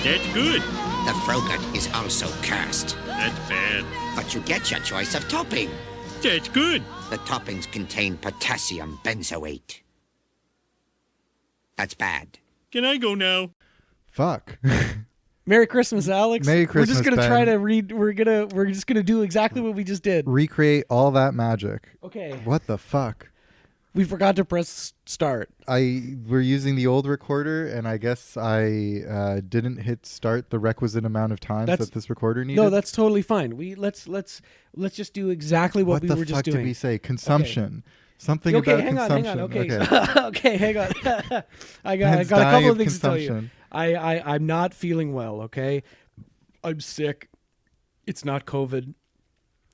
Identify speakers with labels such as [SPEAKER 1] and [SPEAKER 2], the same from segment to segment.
[SPEAKER 1] That's good.
[SPEAKER 2] The Frogut is also cursed.
[SPEAKER 1] That's bad.
[SPEAKER 2] But you get your choice of topping.
[SPEAKER 1] That's good.
[SPEAKER 2] The toppings contain potassium benzoate. That's bad.
[SPEAKER 1] Can I go now?
[SPEAKER 3] Fuck.
[SPEAKER 4] Merry Christmas, Alex.
[SPEAKER 3] Merry Christmas,
[SPEAKER 4] We're just gonna
[SPEAKER 3] Ben.
[SPEAKER 4] try to read. We're just gonna do exactly what we just did.
[SPEAKER 3] Recreate all that magic.
[SPEAKER 4] Okay.
[SPEAKER 3] What the fuck?
[SPEAKER 4] We forgot to press start.
[SPEAKER 3] We're using the old recorder, and I guess I didn't hit start the requisite amount of times that this recorder needed.
[SPEAKER 4] No, that's totally fine. Let's just do exactly what we were just doing.
[SPEAKER 3] What the fuck did we say? Consumption. Okay. Something
[SPEAKER 4] okay,
[SPEAKER 3] about
[SPEAKER 4] hang
[SPEAKER 3] consumption.
[SPEAKER 4] On, hang on. Okay. Okay, hang on. I got a couple of things to tell you. I'm not feeling well, okay? I'm sick. It's not COVID.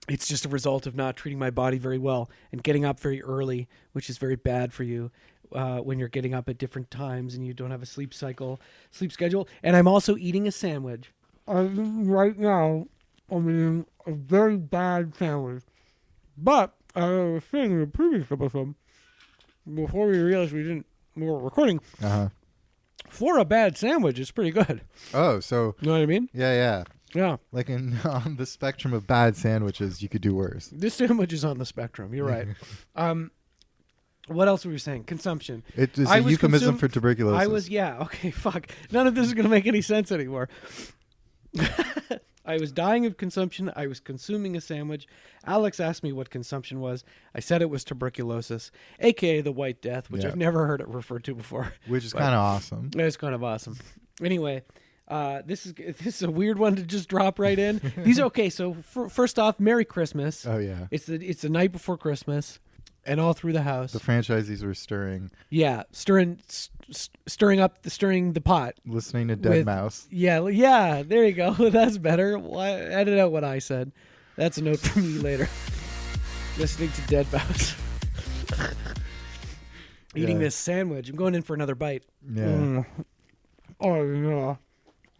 [SPEAKER 4] It's just a result of not treating my body very well and getting up very early, which is very bad for you when you're getting up at different times and you don't have a sleep schedule. And I'm also eating a sandwich. Right now, I'm eating a very bad sandwich. But I was saying in the previous episode, before we realized we were recording, for a bad sandwich, it's pretty good.
[SPEAKER 3] Oh, so...
[SPEAKER 4] You know what I mean?
[SPEAKER 3] Yeah.
[SPEAKER 4] Yeah.
[SPEAKER 3] Like on the spectrum of bad sandwiches, you could do worse.
[SPEAKER 4] This sandwich is on the spectrum. You're right. What else were we saying? Consumption.
[SPEAKER 3] It is a euphemism for tuberculosis.
[SPEAKER 4] Okay, fuck. None of this is going to make any sense anymore. I was dying of consumption. I was consuming a sandwich. Alex asked me what consumption was. I said it was tuberculosis, a.k.a. the White Death, which I've never heard it referred to before.
[SPEAKER 3] Which is kind of awesome.
[SPEAKER 4] It's kind of awesome. Anyway... this is a weird one to just drop right in. These are okay. So first off, Merry Christmas.
[SPEAKER 3] Oh yeah,
[SPEAKER 4] it's the night before Christmas, and all through the house,
[SPEAKER 3] the franchisees were stirring.
[SPEAKER 4] Yeah, stirring the pot.
[SPEAKER 3] Listening to Dead Mouse.
[SPEAKER 4] Yeah. There you go. That's better. Edit out what I said. That's a note for me later. Listening to Dead Mouse. Eating this sandwich. I'm going in for another bite.
[SPEAKER 3] Yeah.
[SPEAKER 4] Oh yeah.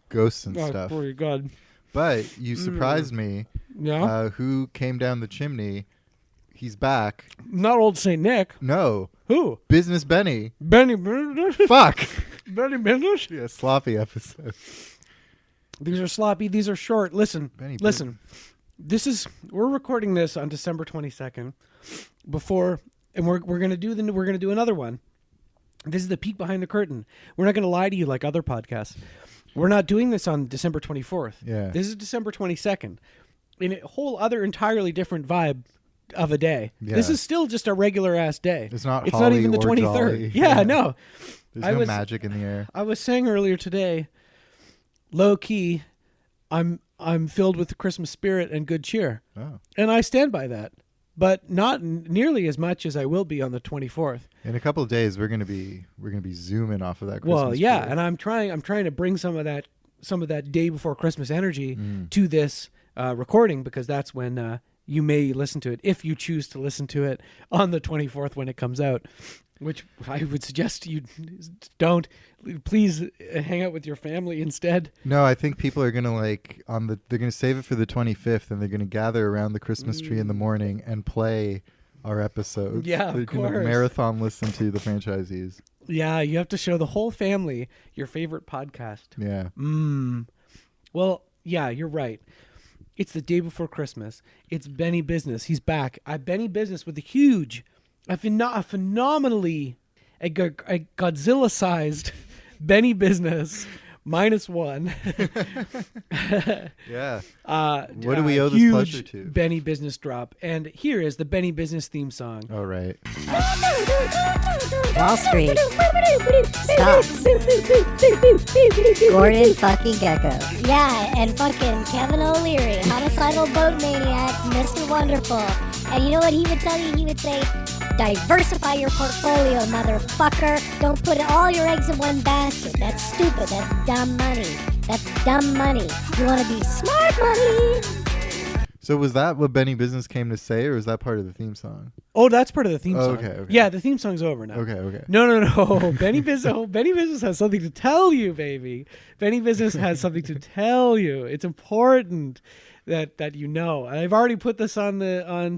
[SPEAKER 3] Ghosts and stuff.
[SPEAKER 4] Pretty good.
[SPEAKER 3] But you surprised me.
[SPEAKER 4] Yeah.
[SPEAKER 3] Who came down the chimney? He's back.
[SPEAKER 4] Not old Saint Nick.
[SPEAKER 3] No.
[SPEAKER 4] Who?
[SPEAKER 3] Business Benny.
[SPEAKER 4] Benny Business?
[SPEAKER 3] Fuck.
[SPEAKER 4] Benny Business?
[SPEAKER 3] Yeah, sloppy episode.
[SPEAKER 4] These are sloppy. These are short. Listen. Listen. We're recording this on December 22nd and we're going to do another one. This is the peek behind the curtain. We're not going to lie to you like other podcasts. We're not doing this on December 24th.
[SPEAKER 3] Yeah.
[SPEAKER 4] This is December 22nd. In a whole other entirely different vibe of a day. Yeah. This is still just a regular ass day.
[SPEAKER 3] It's not
[SPEAKER 4] even the 23rd.
[SPEAKER 3] Jolly.
[SPEAKER 4] Yeah, no.
[SPEAKER 3] There's no magic in the air.
[SPEAKER 4] I was saying earlier today, low key, I'm filled with the Christmas spirit and good cheer.
[SPEAKER 3] Oh.
[SPEAKER 4] And I stand by that. But not nearly as much as I will be on the 24th.
[SPEAKER 3] In a couple of days, we're gonna be zooming off of that Christmas.
[SPEAKER 4] Well, yeah,
[SPEAKER 3] period.
[SPEAKER 4] and I'm trying to bring some of that day before Christmas energy to this recording, because that's when you may listen to it, if you choose to listen to it on the 24th when it comes out. Which I would suggest you don't. Please hang out with your family instead.
[SPEAKER 3] No, I think people are gonna they're gonna save it for the 25th, and they're gonna gather around the Christmas tree in the morning and play our episodes.
[SPEAKER 4] Yeah,
[SPEAKER 3] they're
[SPEAKER 4] of course.
[SPEAKER 3] Gonna marathon listen to the franchisees.
[SPEAKER 4] Yeah, you have to show the whole family your favorite podcast.
[SPEAKER 3] Yeah.
[SPEAKER 4] Well, yeah, you're right. It's the day before Christmas. It's Benny Business. He's back. Benny Business with a phenomenally Godzilla-sized Benny Business -1.
[SPEAKER 3] Yeah. What do we owe this pleasure to?
[SPEAKER 4] Benny Business drop. And here is the Benny Business theme song.
[SPEAKER 3] All right.
[SPEAKER 5] Wall Street. Stocks. Gordon fucking Gecko. Yeah, and fucking Kevin O'Leary, homicidal boat maniac, Mr. Wonderful. And you know what he would tell you? He would say, diversify your portfolio, motherfucker. Don't put all your eggs in one basket. That's stupid. That's dumb money. That's dumb money. You want to be smart money.
[SPEAKER 3] So was that what Benny Business came to say, or was that part of the theme song?
[SPEAKER 4] Oh, that's part of the theme song.
[SPEAKER 3] Okay.
[SPEAKER 4] Yeah, the theme song's over now.
[SPEAKER 3] Okay.
[SPEAKER 4] No. Benny Business has something to tell you, baby. Benny Business has something to tell you. It's important that you know. And I've already put this on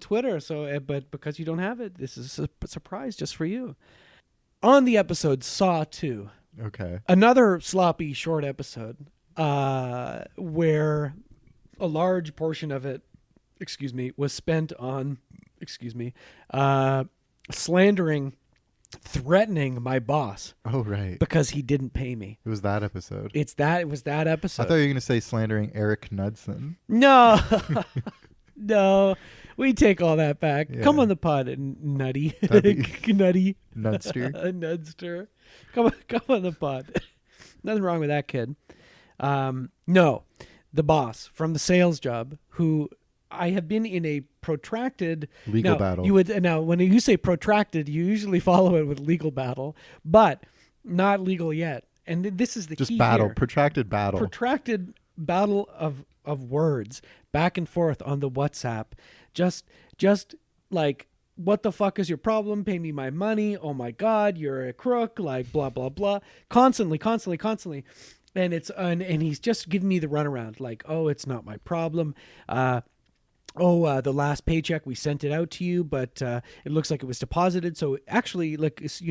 [SPEAKER 4] Twitter, but because you don't have it, this is a surprise just for you. On the episode Saw 2.
[SPEAKER 3] Okay.
[SPEAKER 4] Another sloppy short episode. where a large portion of it, was spent on, slandering, threatening my boss.
[SPEAKER 3] Oh, right.
[SPEAKER 4] Because he didn't pay me.
[SPEAKER 3] It was that episode.
[SPEAKER 4] It was that episode.
[SPEAKER 3] I thought you were going to say slandering Eric Knudsen.
[SPEAKER 4] No. No. We take all that back.
[SPEAKER 3] Yeah.
[SPEAKER 4] Come on the pod, nutty. Nutty.
[SPEAKER 3] Nudster.
[SPEAKER 4] Nudster. Come on the pod. Nothing wrong with that kid. No. The boss from the sales job, who I have been in a protracted
[SPEAKER 3] legal battle.
[SPEAKER 4] Now, when you say protracted, you usually follow it with legal battle, but not legal yet. And this is the
[SPEAKER 3] just
[SPEAKER 4] key
[SPEAKER 3] battle,
[SPEAKER 4] here.
[SPEAKER 3] protracted battle
[SPEAKER 4] of words back and forth on the WhatsApp. Just like, what the fuck is your problem? Pay me my money. Oh my God, you're a crook. Like blah blah blah. Constantly. And and he's just giving me the runaround. Like, oh, it's not my problem. The last paycheck, we sent it out to you, but it looks like it was deposited. So actually,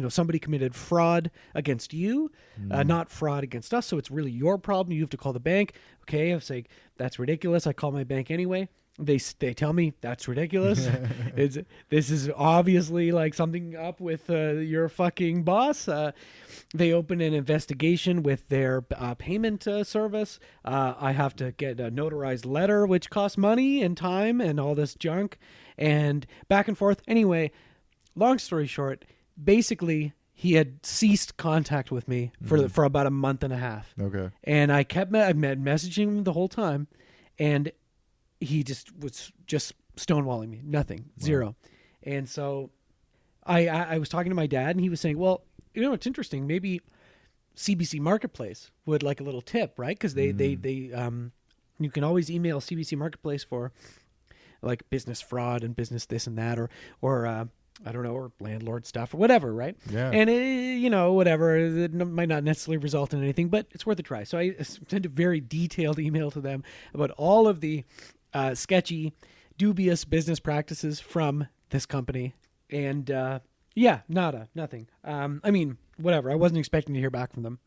[SPEAKER 4] somebody committed fraud against you, not fraud against us. So it's really your problem. You have to call the bank. Okay, I was like, that's ridiculous. I call my bank anyway. They tell me that's ridiculous. This is obviously like something up with your fucking boss. They open an investigation with their payment service. I have to get a notarized letter, which costs money and time and all this junk, and back and forth. Anyway, long story short, basically he had ceased contact with me for about a month and a half.
[SPEAKER 3] Okay,
[SPEAKER 4] and I kept messaging him the whole time, and he was stonewalling me. Nothing. Zero. And so I was talking to my dad, and he was saying, well, it's interesting. Maybe CBC Marketplace would like a little tip, right? Because they you can always email CBC Marketplace for like business fraud and business this and that, or I don't know, or landlord stuff or whatever, right?
[SPEAKER 3] Yeah.
[SPEAKER 4] And whatever, it might not necessarily result in anything, but it's worth a try. So I sent a very detailed email to them about all of the sketchy, dubious business practices from this company. And nothing. I mean, whatever. I wasn't expecting to hear back from them.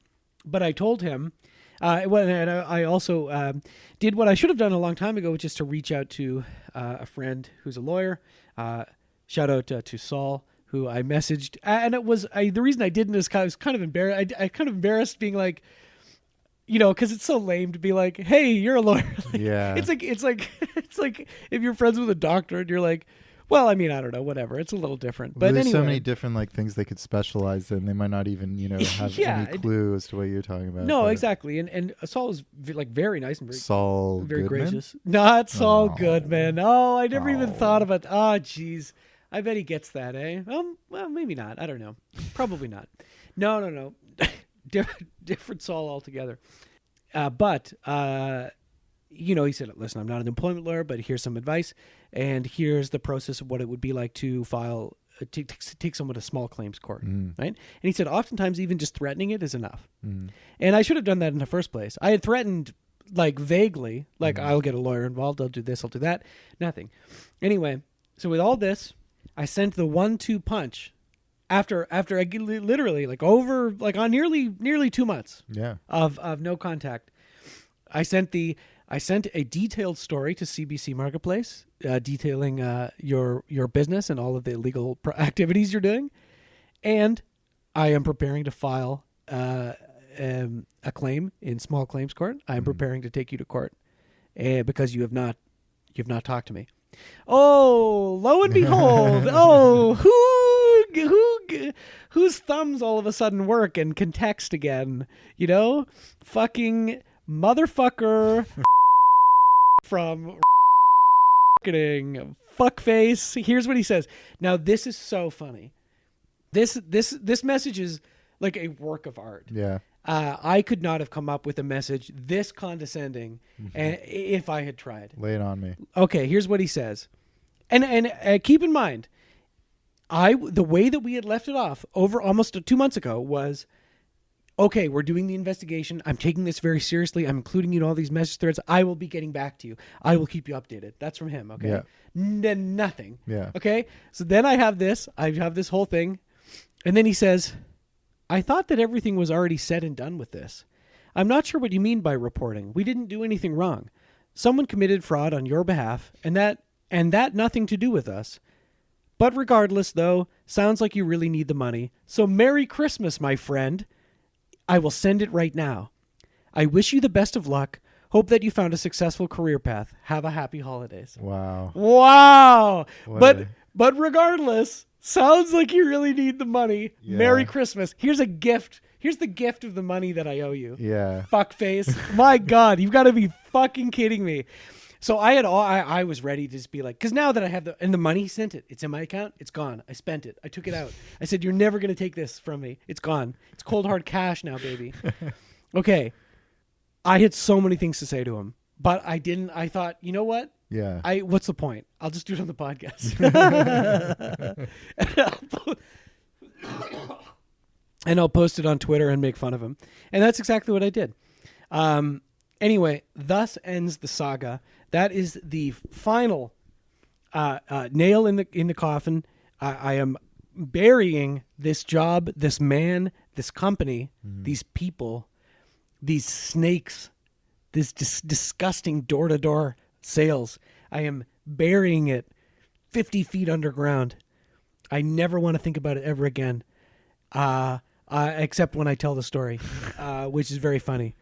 [SPEAKER 4] But I told him, and I also did what I should have done a long time ago, which is to reach out to a friend who's a lawyer. Shout out to Saul, who I messaged. And it was the reason I didn't is I was kind of embarrassed. I kind of embarrassed being like, because it's so lame to be like, hey, you're a lawyer.
[SPEAKER 3] Yeah.
[SPEAKER 4] It's like if you're friends with a doctor and you're like, well, I mean, I don't know, whatever. It's a little different. But
[SPEAKER 3] there's
[SPEAKER 4] anyway.
[SPEAKER 3] so many different things they could specialize in. They might not even, have any clue as to what you're talking about.
[SPEAKER 4] No, exactly. And Saul was very nice and very
[SPEAKER 3] Goodman?
[SPEAKER 4] gracious. Not Saul Goodman. Oh, I never even thought about. Oh, jeez. I bet he gets that, eh? Well, maybe not. I don't know. Probably not. No. Different Saul altogether. But he said, listen, I'm not an employment lawyer, but here's some advice. And here's the process of what it would be like to file, take someone to small claims court, right? And he said, oftentimes even just threatening it is enough. And I should have done that in the first place. I had threatened vaguely, I'll get a lawyer involved, I'll do this, I'll do that. Nothing. Anyway, so with all this, I sent the 1-2 punch after I literally on nearly 2 months of no contact. I sent a detailed story to CBC Marketplace detailing your business and all of the illegal activities you're doing, and I am preparing to file a claim in small claims court. I am preparing to take you to court because you have not talked to me. Oh, lo and behold! Whose thumbs all of a sudden work and can text again? Fucking motherfucker from marketing fuckface. Here's what he says. Now this is so funny. This message is like a work of art.
[SPEAKER 3] Yeah.
[SPEAKER 4] I could not have come up with a message this condescending if I had tried.
[SPEAKER 3] Lay it on me.
[SPEAKER 4] Okay, here's what he says. And keep in mind, the way that we had left it off over almost 2 months ago was, okay, we're doing the investigation. I'm taking this very seriously. I'm including you in all these message threads. I will be getting back to you. I will keep you updated. That's from him, okay?
[SPEAKER 3] Yeah.
[SPEAKER 4] Nothing.
[SPEAKER 3] Yeah.
[SPEAKER 4] Okay? So then I have this whole thing. And then he says, I thought that everything was already said and done with this. I'm not sure what you mean by reporting. We didn't do anything wrong. Someone committed fraud on your behalf, and that nothing to do with us. But regardless, though, sounds like you really need the money. So Merry Christmas, my friend. I will send it right now. I wish you the best of luck. Hope that you found a successful career path. Have a happy holidays.
[SPEAKER 3] Wow.
[SPEAKER 4] Wow. But regardless, sounds like you really need the money. Yeah. Merry Christmas. Here's a gift. Here's the gift of the money that I owe you.
[SPEAKER 3] Yeah.
[SPEAKER 4] Fuckface. My God, you've got to be fucking kidding me. So I was ready to just be like, because now that I have the money, he sent it. It's in my account. It's gone. I spent it. I took it out. I said, you're never going to take this from me. It's gone. It's cold hard cash now, baby. Okay. I had so many things to say to him, but I didn't. I thought, you know what?
[SPEAKER 3] Yeah.
[SPEAKER 4] What's the point? I'll just do it on the podcast. And I'll post it on Twitter and make fun of him. And that's exactly what I did. Anyway, thus ends the saga. That is the final nail in the coffin. I am burying this job, this man, this company, these people, these snakes, this disgusting door-to-door sales. I am burying it 50 feet underground. I never want to think about it ever again, except when I tell the story, which is very funny.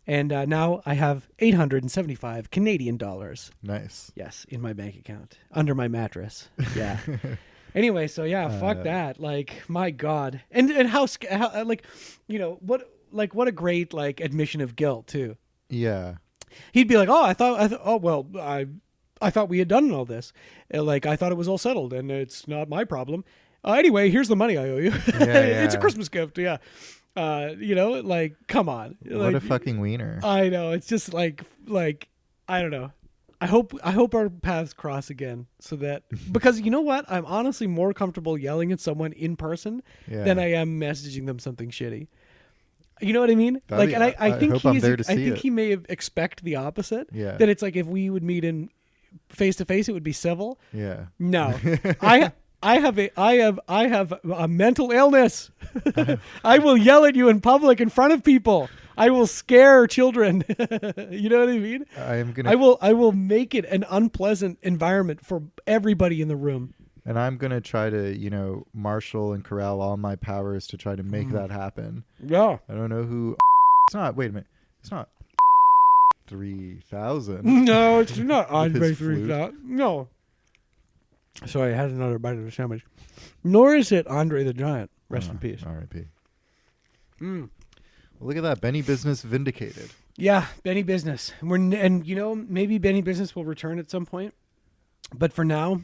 [SPEAKER 4] And now I have 875 Canadian dollars.
[SPEAKER 3] Nice.
[SPEAKER 4] Yes, in my bank account, under my mattress. Yeah. Anyway, so yeah, fuck that. Like, my God. And how like, you know, what a great, like, admission of guilt, too.
[SPEAKER 3] Yeah.
[SPEAKER 4] He'd be like, I thought we had done all this. Like, I thought it was all settled, and it's not my problem. Anyway, here's the money I owe you.
[SPEAKER 3] Yeah.
[SPEAKER 4] It's a Christmas gift, yeah. You know, like, come on.
[SPEAKER 3] What
[SPEAKER 4] like,
[SPEAKER 3] a fucking wiener.
[SPEAKER 4] I know. It's just like, I don't know. I hope our paths cross again, so that, because you know what? I'm honestly more comfortable yelling at someone in person than I am messaging them something shitty. You know what I mean?
[SPEAKER 3] That'd
[SPEAKER 4] like, and I think he may expect the opposite.
[SPEAKER 3] Yeah.
[SPEAKER 4] That it's like, if we would meet in face to face, it would be civil.
[SPEAKER 3] Yeah.
[SPEAKER 4] No, I have a mental illness. I will yell at you in public in front of people. I will scare children. You know what I mean? I will make it an unpleasant environment for everybody in the room.
[SPEAKER 3] And I'm going to try to, you know, marshal and corral all my powers to try to make that happen.
[SPEAKER 4] Yeah.
[SPEAKER 3] I don't know who. It's not. Wait a minute. It's not 3,000.
[SPEAKER 4] No, it's not Andre 3000. No. Sorry, I had another bite of the sandwich. Nor is it Andre the Giant. Rest in peace.
[SPEAKER 3] R.I.P. Well, look at that. Benny Business vindicated.
[SPEAKER 4] Yeah, Benny Business. And you know, maybe Benny Business will return at some point. But for now,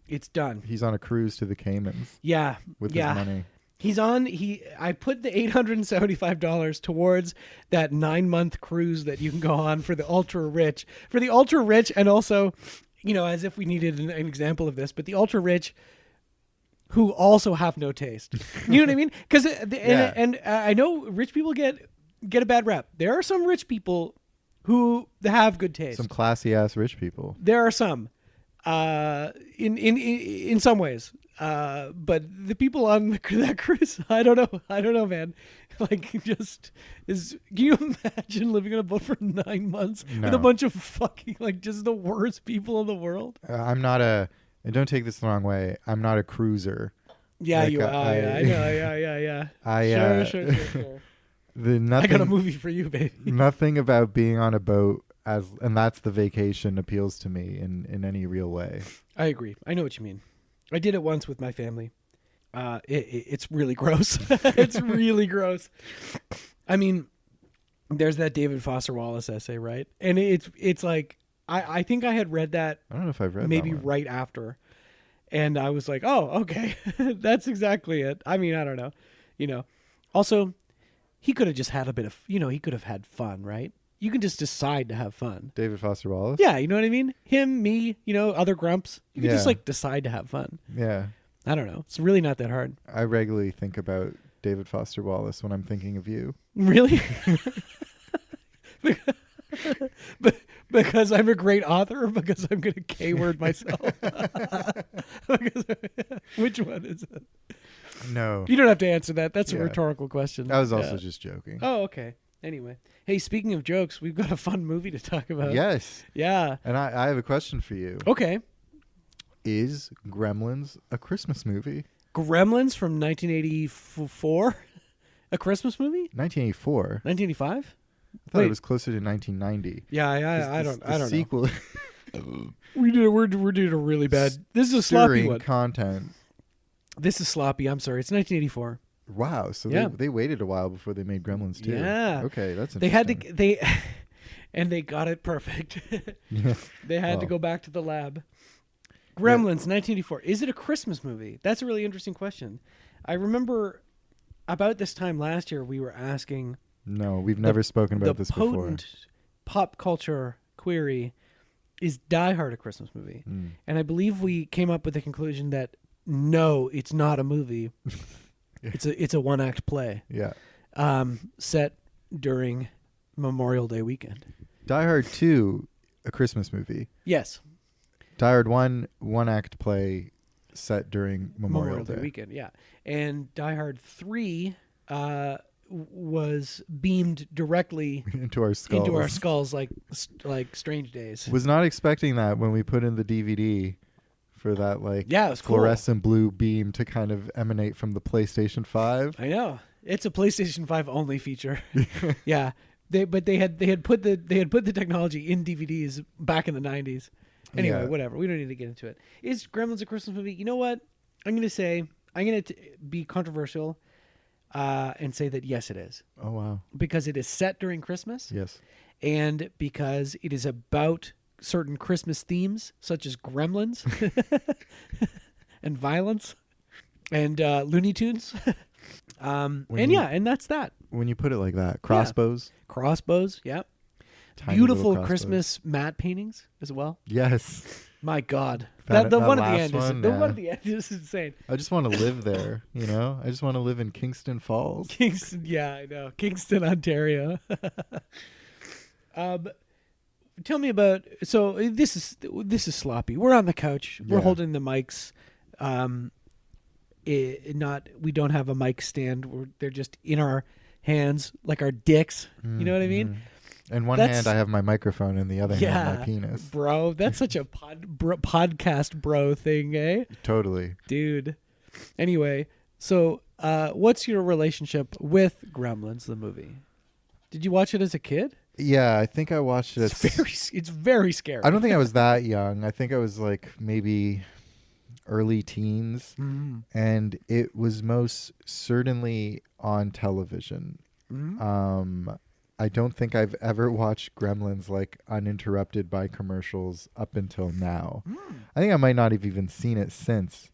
[SPEAKER 4] it's done.
[SPEAKER 3] He's on a cruise to the Caymans.
[SPEAKER 4] Yeah.
[SPEAKER 3] With his money.
[SPEAKER 4] I put the $875 towards that 9-month cruise that you can go on for the ultra rich. For the ultra rich, and also, you know, as if we needed an example of this, but the ultra rich who also have no taste. You know what I mean? Because and I know rich people get a bad rap. There are some rich people who have good taste.
[SPEAKER 3] Some classy ass rich people.
[SPEAKER 4] There are some, in some ways. But the people on that cruise, I don't know, man. Like, can you imagine living on a boat for 9 months with a bunch of fucking, like, just the worst people in the world?
[SPEAKER 3] And don't take this the wrong way, I'm not a cruiser.
[SPEAKER 4] Yeah, like, I know. Yeah. Sure. I got a movie for you, baby.
[SPEAKER 3] Nothing about being on a boat and that's the vacation appeals to me in any real way.
[SPEAKER 4] I agree. I know what you mean. I did it once with my family. It's really gross. It's really gross. I mean, there's that David Foster Wallace essay, right? And it's like, I think I had read that.
[SPEAKER 3] I don't know if I've read
[SPEAKER 4] maybe
[SPEAKER 3] that one.
[SPEAKER 4] Right after. And I was like, oh, okay. That's exactly it. I mean, I don't know. You know, also, he could have just had a bit of, you know, he could have had fun, right? You can just decide to have fun.
[SPEAKER 3] David Foster Wallace?
[SPEAKER 4] Yeah, you know what I mean? Him, me, you know, other grumps. You can just, like, decide to have fun.
[SPEAKER 3] Yeah.
[SPEAKER 4] I don't know. It's really not that hard.
[SPEAKER 3] I regularly think about David Foster Wallace when I'm thinking of you.
[SPEAKER 4] Really? Because I'm a great author, or because I'm going to K-word myself? Which one is it?
[SPEAKER 3] No.
[SPEAKER 4] You don't have to answer that. That's a
[SPEAKER 3] Yeah.
[SPEAKER 4] rhetorical question.
[SPEAKER 3] I was also
[SPEAKER 4] Yeah.
[SPEAKER 3] just joking.
[SPEAKER 4] Oh, okay. Anyway. Hey, speaking of jokes, we've got a fun movie to talk about.
[SPEAKER 3] Yes.
[SPEAKER 4] Yeah.
[SPEAKER 3] And I have a question for you.
[SPEAKER 4] Okay.
[SPEAKER 3] Is Gremlins a Christmas movie?
[SPEAKER 4] Gremlins from 1984? A Christmas movie?
[SPEAKER 3] 1984.
[SPEAKER 4] 1985?
[SPEAKER 3] I thought it was closer to 1990.
[SPEAKER 4] Yeah, I don't know.
[SPEAKER 3] Sequel.
[SPEAKER 4] We're doing a really bad. This is a sloppy
[SPEAKER 3] Stirring
[SPEAKER 4] one.
[SPEAKER 3] content.
[SPEAKER 4] This is sloppy. I'm sorry. It's 1984.
[SPEAKER 3] Wow. So
[SPEAKER 4] Yeah.
[SPEAKER 3] they waited a while before they made Gremlins too.
[SPEAKER 4] Yeah.
[SPEAKER 3] Okay, that's
[SPEAKER 4] They
[SPEAKER 3] interesting.
[SPEAKER 4] had to and they got it perfect.
[SPEAKER 3] Yeah.
[SPEAKER 4] They had to go back to the lab. Gremlins 1984. Is it a Christmas movie? That's a really interesting question. I remember about this time last year we were asking
[SPEAKER 3] No, we've never spoken about this before.
[SPEAKER 4] The potent pop culture query, is Die Hard a Christmas movie? And I believe we came up with the conclusion that no, it's not a movie. It's a one-act play.
[SPEAKER 3] Yeah.
[SPEAKER 4] Set during Memorial Day weekend.
[SPEAKER 3] Die Hard 2, a Christmas movie.
[SPEAKER 4] Yes.
[SPEAKER 3] Die Hard 1, one-act play set during Memorial Day
[SPEAKER 4] weekend, yeah. And Die Hard 3 was beamed directly
[SPEAKER 3] into our skulls.
[SPEAKER 4] like Strange Days.
[SPEAKER 3] Was not expecting that when we put in the DVD for that
[SPEAKER 4] it was
[SPEAKER 3] fluorescent blue beam to kind of emanate from the PlayStation 5.
[SPEAKER 4] I know. It's a PlayStation 5 only feature. Yeah. They had put the technology in DVDs back in the 90s. Anyway, whatever. We don't need to get into it. Is Gremlins a Christmas movie? You know what? I'm going to be controversial and say that yes, it is.
[SPEAKER 3] Oh, wow.
[SPEAKER 4] Because it is set during Christmas.
[SPEAKER 3] Yes.
[SPEAKER 4] And because it is about certain Christmas themes, such as Gremlins and violence and Looney Tunes. And that's that.
[SPEAKER 3] When you put it like that. Crossbows.
[SPEAKER 4] Crossbows, yep.
[SPEAKER 3] Tiny
[SPEAKER 4] Beautiful
[SPEAKER 3] little crossbows.
[SPEAKER 4] Christmas matte paintings as well.
[SPEAKER 3] Yes.
[SPEAKER 4] My God.
[SPEAKER 3] That
[SPEAKER 4] The one at
[SPEAKER 3] last
[SPEAKER 4] the end
[SPEAKER 3] one,
[SPEAKER 4] the one at the end is insane.
[SPEAKER 3] I just want to live there, you know? I just want to live in Kingston Falls.
[SPEAKER 4] Kingston, yeah, I know. Kingston, Ontario. Tell me about. So this is sloppy. We're on the couch. We're holding the mics. We don't have a mic stand. They're just in our hands, like our dicks. You know what I mean?
[SPEAKER 3] In one hand, I have my microphone, and the other hand, my penis.
[SPEAKER 4] Bro, that's such a podcast bro thing, eh?
[SPEAKER 3] Totally.
[SPEAKER 4] Dude. Anyway, so what's your relationship with Gremlins, the movie? Did you watch it as a kid?
[SPEAKER 3] Yeah, I think I watched it.
[SPEAKER 4] It's very scary.
[SPEAKER 3] I don't think I was that young. I think I was like maybe early teens, and it was most certainly on television. I don't think I've ever watched Gremlins like uninterrupted by commercials up until now. I think I might not have even seen it since.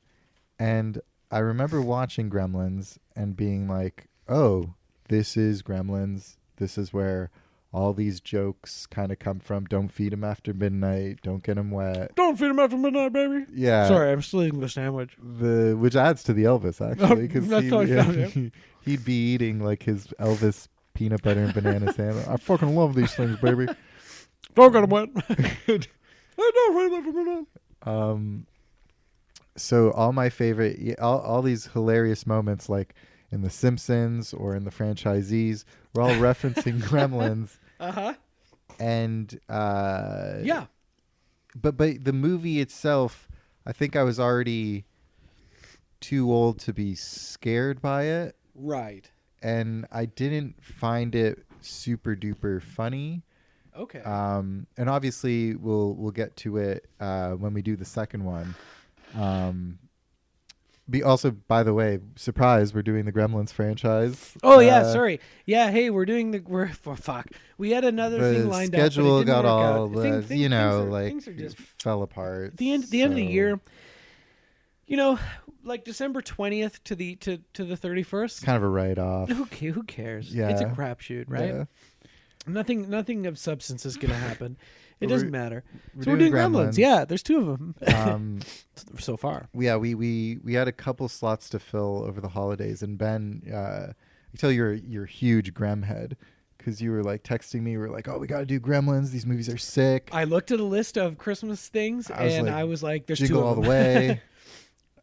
[SPEAKER 3] And I remember watching Gremlins and being like, oh, this is Gremlins. This is where all these jokes kind of come from. Don't feed him after midnight. Don't get him wet.
[SPEAKER 4] Don't feed him after midnight, baby.
[SPEAKER 3] Yeah.
[SPEAKER 4] Sorry, I'm still eating the sandwich.
[SPEAKER 3] Which adds to the Elvis, actually. Because he'd be eating like his Elvis peanut butter and banana sandwich. I fucking love these things, baby.
[SPEAKER 4] Don't get him wet. I don't feed him after midnight.
[SPEAKER 3] So all my favorite, all these hilarious moments, like in The Simpsons or in The Franchisees, we're all referencing Gremlins. And
[SPEAKER 4] yeah.
[SPEAKER 3] But the movie itself, I think I was already too old to be scared by it.
[SPEAKER 4] Right.
[SPEAKER 3] And I didn't find it super duper funny.
[SPEAKER 4] Okay.
[SPEAKER 3] And obviously we'll get to it when we do the second one. Also, by the way, surprise, we're doing the Gremlins franchise.
[SPEAKER 4] Oh yeah, sorry. Yeah, hey, fuck. We had another thing lined up.
[SPEAKER 3] The schedule got all
[SPEAKER 4] things are just
[SPEAKER 3] fell apart.
[SPEAKER 4] The end of the year. You know, like December 20th to the 31st.
[SPEAKER 3] Kind of a write-off.
[SPEAKER 4] Who cares?
[SPEAKER 3] Yeah.
[SPEAKER 4] It's a crapshoot, right?
[SPEAKER 3] Yeah.
[SPEAKER 4] Nothing of substance is going to happen. It doesn't matter.
[SPEAKER 3] We're
[SPEAKER 4] doing Gremlins. Yeah, there's two of them so far.
[SPEAKER 3] Yeah, we had a couple slots to fill over the holidays, and Ben, I tell you're a huge Grem head. Because you were like texting me, we were like, "Oh, we got to do Gremlins. These movies are sick."
[SPEAKER 4] I looked at a list of Christmas things, and I was like, "There's two of them."
[SPEAKER 3] All the way.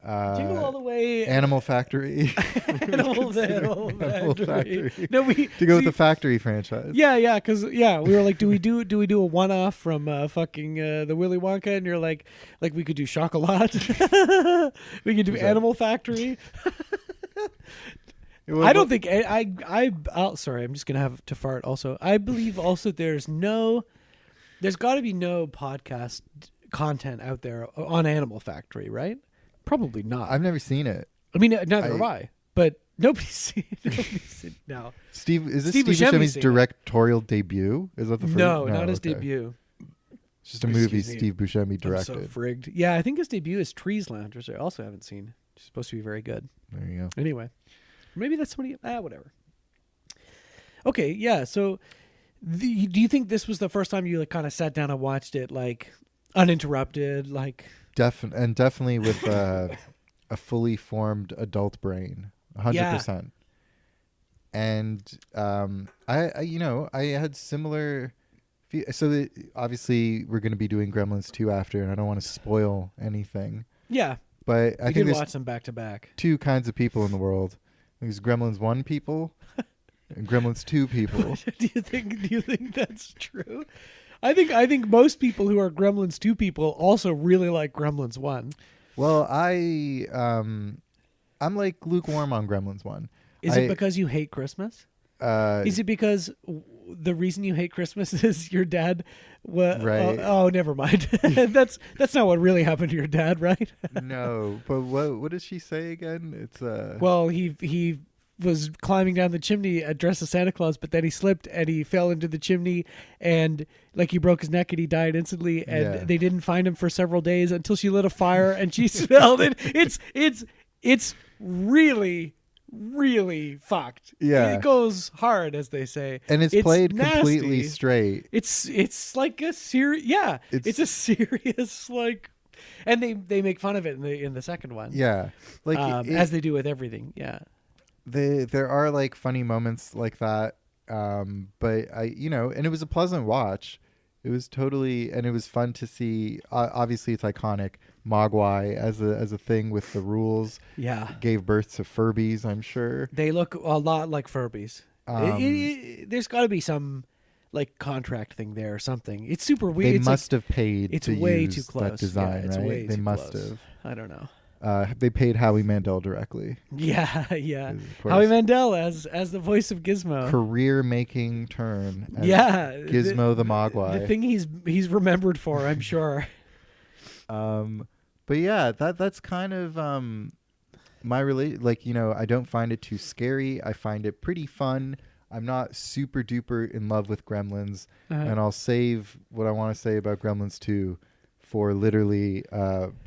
[SPEAKER 4] Jingle All the Way.
[SPEAKER 3] Animal Factory.
[SPEAKER 4] Animal Factory. No,
[SPEAKER 3] to go with the Factory franchise.
[SPEAKER 4] Yeah, because we were like, do we do a one-off from fucking the Willy Wonka? And you're like we could do Chocolat. We could do Animal Factory. I don't think sorry, I'm just gonna have to fart. Also, I believe also there's got to be no podcast content out there on Animal Factory, right? Probably not.
[SPEAKER 3] I've never seen it.
[SPEAKER 4] I mean, neither have I. But nobody's seen it now.
[SPEAKER 3] Steve Buscemi's directorial debut? Is that the first?
[SPEAKER 4] No, not his debut.
[SPEAKER 3] It's just a movie Steve Buscemi directed.
[SPEAKER 4] I'm so frigged. Yeah, I think his debut is Trees Lounge, which I also haven't seen. It's supposed to be very good.
[SPEAKER 3] There you go.
[SPEAKER 4] Anyway, maybe that's somebody. Whatever. Okay, yeah. So, do you think this was the first time you kind of sat down and watched it uninterrupted,
[SPEAKER 3] definitely with a fully formed adult brain, 100%. Yeah. And I had similar. So obviously we're going to be doing Gremlins 2 after, and I don't want to spoil anything.
[SPEAKER 4] Yeah,
[SPEAKER 3] but I think there's
[SPEAKER 4] watch them back to back.
[SPEAKER 3] Two kinds of people in the world. There's Gremlins 1 people and Gremlins 2 people.
[SPEAKER 4] Do you think that's true? I think most people who are Gremlins 2 people also really like Gremlins 1.
[SPEAKER 3] Well, I'm like lukewarm on Gremlins 1.
[SPEAKER 4] Is it because you hate Christmas? Is it because the reason you hate Christmas is your dad?
[SPEAKER 3] Right.
[SPEAKER 4] Oh, never mind. That's not what really happened to your dad, right?
[SPEAKER 3] No, but what did she say again? It's
[SPEAKER 4] Well, he was climbing down the chimney dressed as Santa Claus, but then he slipped and he fell into the chimney and he broke his neck and he died instantly. And they didn't find him for several days until she lit a fire and she smelled it. It's really, really fucked.
[SPEAKER 3] Yeah,
[SPEAKER 4] it goes hard, as they say,
[SPEAKER 3] and it's played nasty. Completely straight.
[SPEAKER 4] It's like a serious. Yeah, it's a serious and they make fun of it in the second one.
[SPEAKER 3] Yeah,
[SPEAKER 4] as they do with everything. Yeah.
[SPEAKER 3] There are funny moments like that, but and it was a pleasant watch. It was totally, and it was fun to see. Obviously, it's iconic. Mogwai as a thing with the rules.
[SPEAKER 4] Yeah,
[SPEAKER 3] gave birth to Furbies. I'm sure
[SPEAKER 4] they look a lot like Furbies. There's got to be some contract thing there or something. It's super weird.
[SPEAKER 3] They must have paid.
[SPEAKER 4] It's
[SPEAKER 3] to
[SPEAKER 4] way
[SPEAKER 3] use
[SPEAKER 4] too close.
[SPEAKER 3] That design,
[SPEAKER 4] yeah, it's
[SPEAKER 3] right?
[SPEAKER 4] Way
[SPEAKER 3] they
[SPEAKER 4] too
[SPEAKER 3] must
[SPEAKER 4] close.
[SPEAKER 3] have.
[SPEAKER 4] I don't know.
[SPEAKER 3] They paid Howie Mandel directly.
[SPEAKER 4] Yeah. Howie Mandel as the voice of Gizmo.
[SPEAKER 3] Career-making turn. As Gizmo the Mogwai.
[SPEAKER 4] The thing he's remembered for, I'm sure.
[SPEAKER 3] But yeah, that's kind of my I don't find it too scary. I find it pretty fun. I'm not super duper in love with Gremlins, and I'll save what I want to say about Gremlins 2 for literally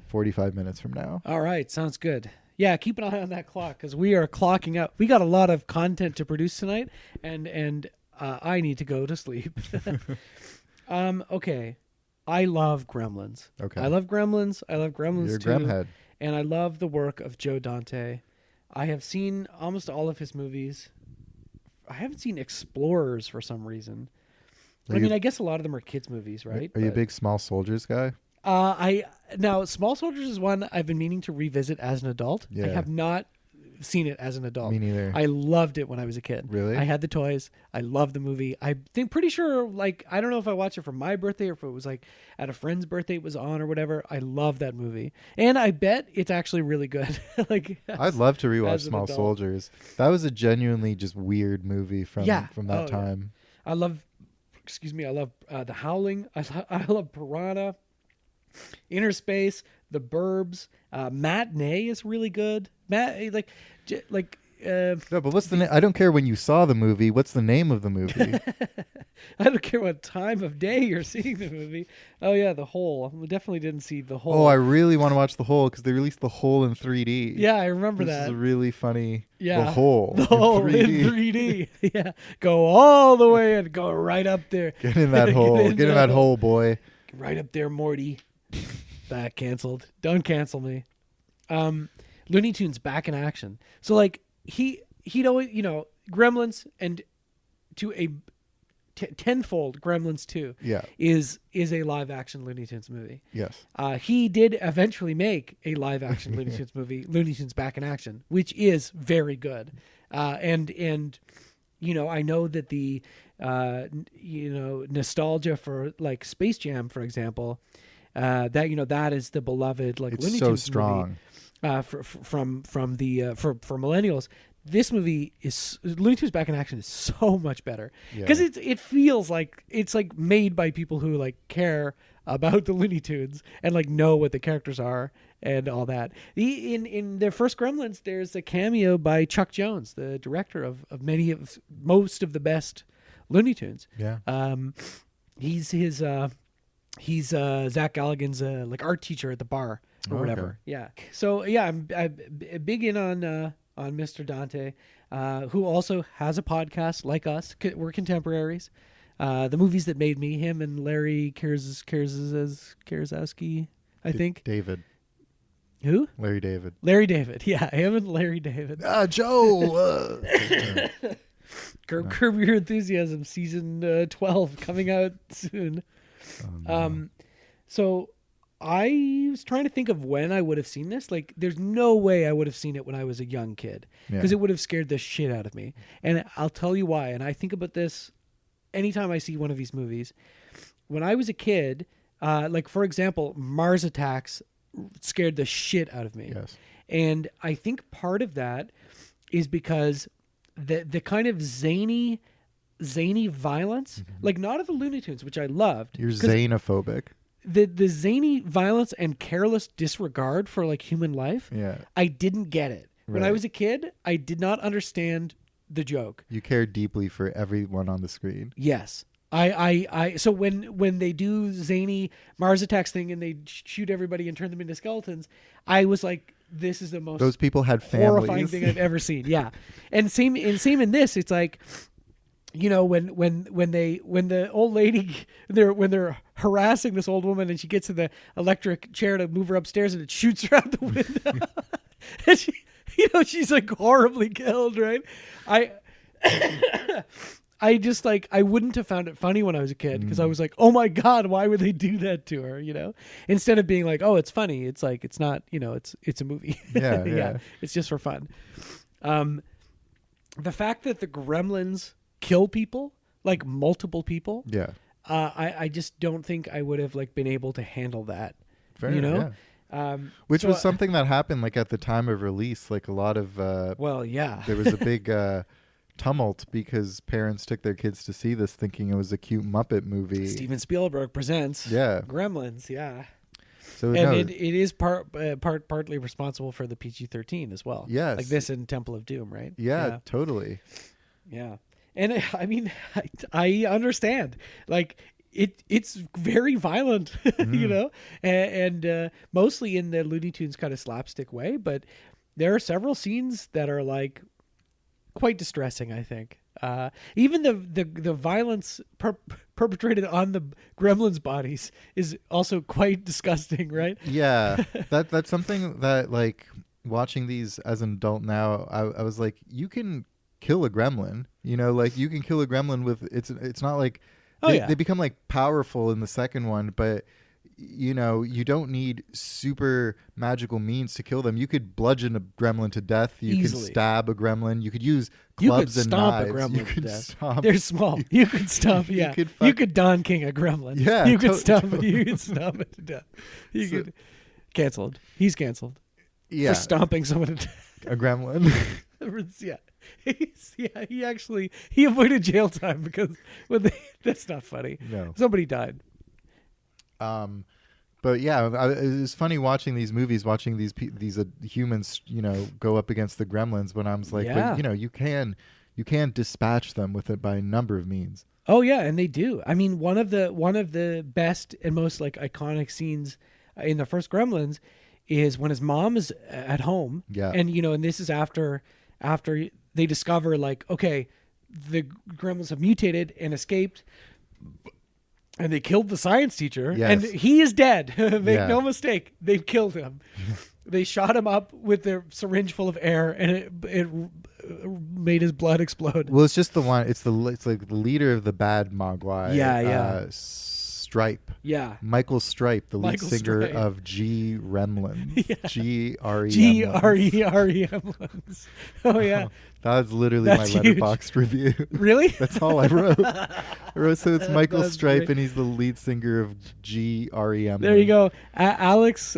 [SPEAKER 3] 45 minutes from now.
[SPEAKER 4] All right, sounds good. Yeah, keep an eye on that clock because we are clocking out. We got a lot of content to produce tonight, and I need to go to sleep. Okay. I love Gremlins.
[SPEAKER 3] Okay.
[SPEAKER 4] I love Gremlins. I love Gremlins
[SPEAKER 3] You're a
[SPEAKER 4] 2.
[SPEAKER 3] Gremhead.
[SPEAKER 4] And I love the work of Joe Dante. I have seen almost all of his movies. I haven't seen Explorers for some reason. I guess a lot of them are kids' movies, right?
[SPEAKER 3] Are you a big Small Soldiers guy?
[SPEAKER 4] Now Small Soldiers is one I've been meaning to revisit as an adult.
[SPEAKER 3] Yeah.
[SPEAKER 4] I have not seen it as an adult.
[SPEAKER 3] Me neither.
[SPEAKER 4] I loved it when I was a kid.
[SPEAKER 3] Really?
[SPEAKER 4] I had the toys. I loved the movie. I think pretty sure I don't know if I watched it for my birthday or if it was at a friend's birthday it was on or whatever. I love that movie. And I bet it's actually really good.
[SPEAKER 3] I'd love to rewatch Small Soldiers. That was a genuinely just weird movie from that time.
[SPEAKER 4] Yeah. I love The Howling. I love Piranha. Inner Space, The Burbs, Matinee is really good.
[SPEAKER 3] No, but what's the name? I don't care when you saw the movie. What's the name of the movie?
[SPEAKER 4] I don't care what time of day you're seeing the movie. Oh yeah, The Hole. We definitely didn't see The Hole.
[SPEAKER 3] Oh, I really want to watch The Hole because they released The Hole in 3D.
[SPEAKER 4] Yeah, I remember that.
[SPEAKER 3] This is really funny.
[SPEAKER 4] Yeah,
[SPEAKER 3] The Hole
[SPEAKER 4] in 3D. Yeah, go all the way and go right up there.
[SPEAKER 3] Get in that hole. Get in that hole, boy.
[SPEAKER 4] Right up there, Morty. That canceled. Don't cancel me. Looney Tunes back in action. So he'd always Gremlins, and to tenfold Gremlins 2 is a live action Looney Tunes movie.
[SPEAKER 3] Yes.
[SPEAKER 4] He did eventually make a live action Looney Tunes movie, Looney Tunes Back in Action, which is very good. And I know that the nostalgia for like Space Jam, for example, that is the beloved like
[SPEAKER 3] it's
[SPEAKER 4] Looney
[SPEAKER 3] so
[SPEAKER 4] Tunes
[SPEAKER 3] strong
[SPEAKER 4] movie, for millennials. This movie is Looney Tunes Back in Action is so much better because it feels like it's like made by people who like care about the Looney Tunes and like know what the characters are and all that. In their first Gremlins, there's a cameo by Chuck Jones, the director of most of the best Looney Tunes.
[SPEAKER 3] Yeah.
[SPEAKER 4] He's Zach Galligan's like art teacher at the bar or whatever.
[SPEAKER 3] Okay.
[SPEAKER 4] Yeah. So yeah, I'm big in on Mr. Dante, who also has a podcast like us. We're contemporaries. The Movies That Made Me, him and Larry Karaszewski, I think.
[SPEAKER 3] David.
[SPEAKER 4] Who?
[SPEAKER 3] Larry David.
[SPEAKER 4] Larry David. Yeah, him and Larry David.
[SPEAKER 3] Joe.
[SPEAKER 4] Curb Your Enthusiasm season 12 coming out soon.
[SPEAKER 3] Oh, no.
[SPEAKER 4] So I was trying to think of when I would have seen this. Like, there's no way I would have seen it when I was a young kid because it would have scared the shit out of me. And I'll tell you why. And I think about this anytime I see one of these movies. When I was a kid, like, for example, Mars Attacks scared the shit out of me.
[SPEAKER 3] Yes.
[SPEAKER 4] And I think part of that is because the kind of zany violence, like not of the Looney Tunes, which I loved.
[SPEAKER 3] You're xenophobic.
[SPEAKER 4] The zany violence and careless disregard for like human life.
[SPEAKER 3] Yeah.
[SPEAKER 4] I didn't get it. When I was a kid, I did not understand the joke.
[SPEAKER 3] You care deeply for everyone on the screen.
[SPEAKER 4] Yes. So when they do zany Mars Attacks thing and they shoot everybody and turn them into skeletons, I was like, this is the most
[SPEAKER 3] those people had
[SPEAKER 4] horrifying
[SPEAKER 3] families.
[SPEAKER 4] thing I've ever seen. Yeah. And same in this, it's like, when the old lady when they're harassing this old woman and she gets in the electric chair to move her upstairs and it shoots her out the window. And she, she's like horribly killed, right? I just like, I wouldn't have found it funny when I was a kid because I was like, oh my God, why would they do that to her? Instead of being like, oh, it's funny. It's like, it's not, it's a movie.
[SPEAKER 3] Yeah.
[SPEAKER 4] It's just for fun. The fact that the Gremlins kill people, like multiple people.
[SPEAKER 3] Yeah.
[SPEAKER 4] I just don't think I would have like been able to handle that.
[SPEAKER 3] Fair,
[SPEAKER 4] Yeah.
[SPEAKER 3] Which was something that happened like at the time of release, like a lot of there was a big tumult because parents took their kids to see this thinking it was a cute Muppet movie.
[SPEAKER 4] Steven Spielberg presents Gremlins. Yeah.
[SPEAKER 3] So
[SPEAKER 4] it is partly responsible for the PG-13 as well.
[SPEAKER 3] Yes.
[SPEAKER 4] Like this in Temple of Doom, right?
[SPEAKER 3] Yeah. Totally.
[SPEAKER 4] Yeah. And I mean, I understand. Like it's very violent, and mostly in the Looney Tunes kind of slapstick way. But there are several scenes that are like quite distressing, I think. Even the violence perpetrated on the Gremlins' bodies is also quite disgusting, right?
[SPEAKER 3] Yeah, that's something that like watching these as an adult now, I was like, you can kill a gremlin, like you can kill a gremlin with it's not like they become like powerful in the second one, but you don't need super magical means to kill them. You could bludgeon a gremlin to death. You could stab a gremlin. You could use clubs and knives.
[SPEAKER 4] A gremlin
[SPEAKER 3] you could
[SPEAKER 4] to death.
[SPEAKER 3] stomp.
[SPEAKER 4] They're small. You could stomp. Yeah, you could Don King a gremlin.
[SPEAKER 3] Yeah,
[SPEAKER 4] you could stomp it. You could stomp it to death. You could canceled. He's canceled.
[SPEAKER 3] Yeah,
[SPEAKER 4] for stomping someone to death.
[SPEAKER 3] A gremlin.
[SPEAKER 4] Yeah. He avoided jail time because that's not funny.
[SPEAKER 3] No,
[SPEAKER 4] somebody died.
[SPEAKER 3] But yeah, it was funny watching these movies, watching these humans, go up against the gremlins. When I was like, but you can dispatch them with it by a number of means.
[SPEAKER 4] Oh yeah, and they do. I mean, one of the best and most like iconic scenes in the first Gremlins is when his mom is at home.
[SPEAKER 3] Yeah,
[SPEAKER 4] and and this is after they discover like, okay, the gremlins have mutated and escaped. And they killed the science teacher, and he is dead. Make no mistake, they've killed him. They shot him up with their syringe full of air, and it made his blood explode.
[SPEAKER 3] Well, it's just the one. It's like the leader of the bad Mogwai.
[SPEAKER 4] Yeah.
[SPEAKER 3] Stripe.
[SPEAKER 4] Yeah.
[SPEAKER 3] Michael Stripe, the lead
[SPEAKER 4] Michael
[SPEAKER 3] singer
[SPEAKER 4] Stripe.
[SPEAKER 3] of Gremlins.
[SPEAKER 4] Yeah.
[SPEAKER 3] Gremlins.
[SPEAKER 4] Gremlins. Oh yeah.
[SPEAKER 3] That's literally
[SPEAKER 4] That's
[SPEAKER 3] my
[SPEAKER 4] huge.
[SPEAKER 3] Letterboxd review.
[SPEAKER 4] Really?
[SPEAKER 3] That's all I wrote. I wrote, so it's Michael
[SPEAKER 4] That's
[SPEAKER 3] Stripe,
[SPEAKER 4] great.
[SPEAKER 3] and he's the lead singer of Gremlins.
[SPEAKER 4] There you go. Alex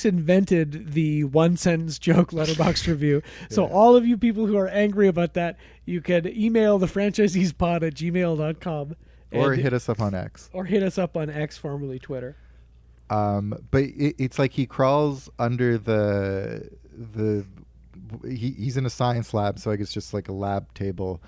[SPEAKER 4] invented the one sentence joke letterbox review. So all of you people who are angry about that, you can email the franchiseespod@gmail.com.
[SPEAKER 3] Or hit us up on X.
[SPEAKER 4] Or hit us up on X, formerly Twitter.
[SPEAKER 3] But it's like he crawls under he's in a science lab, so I guess just like a lab table,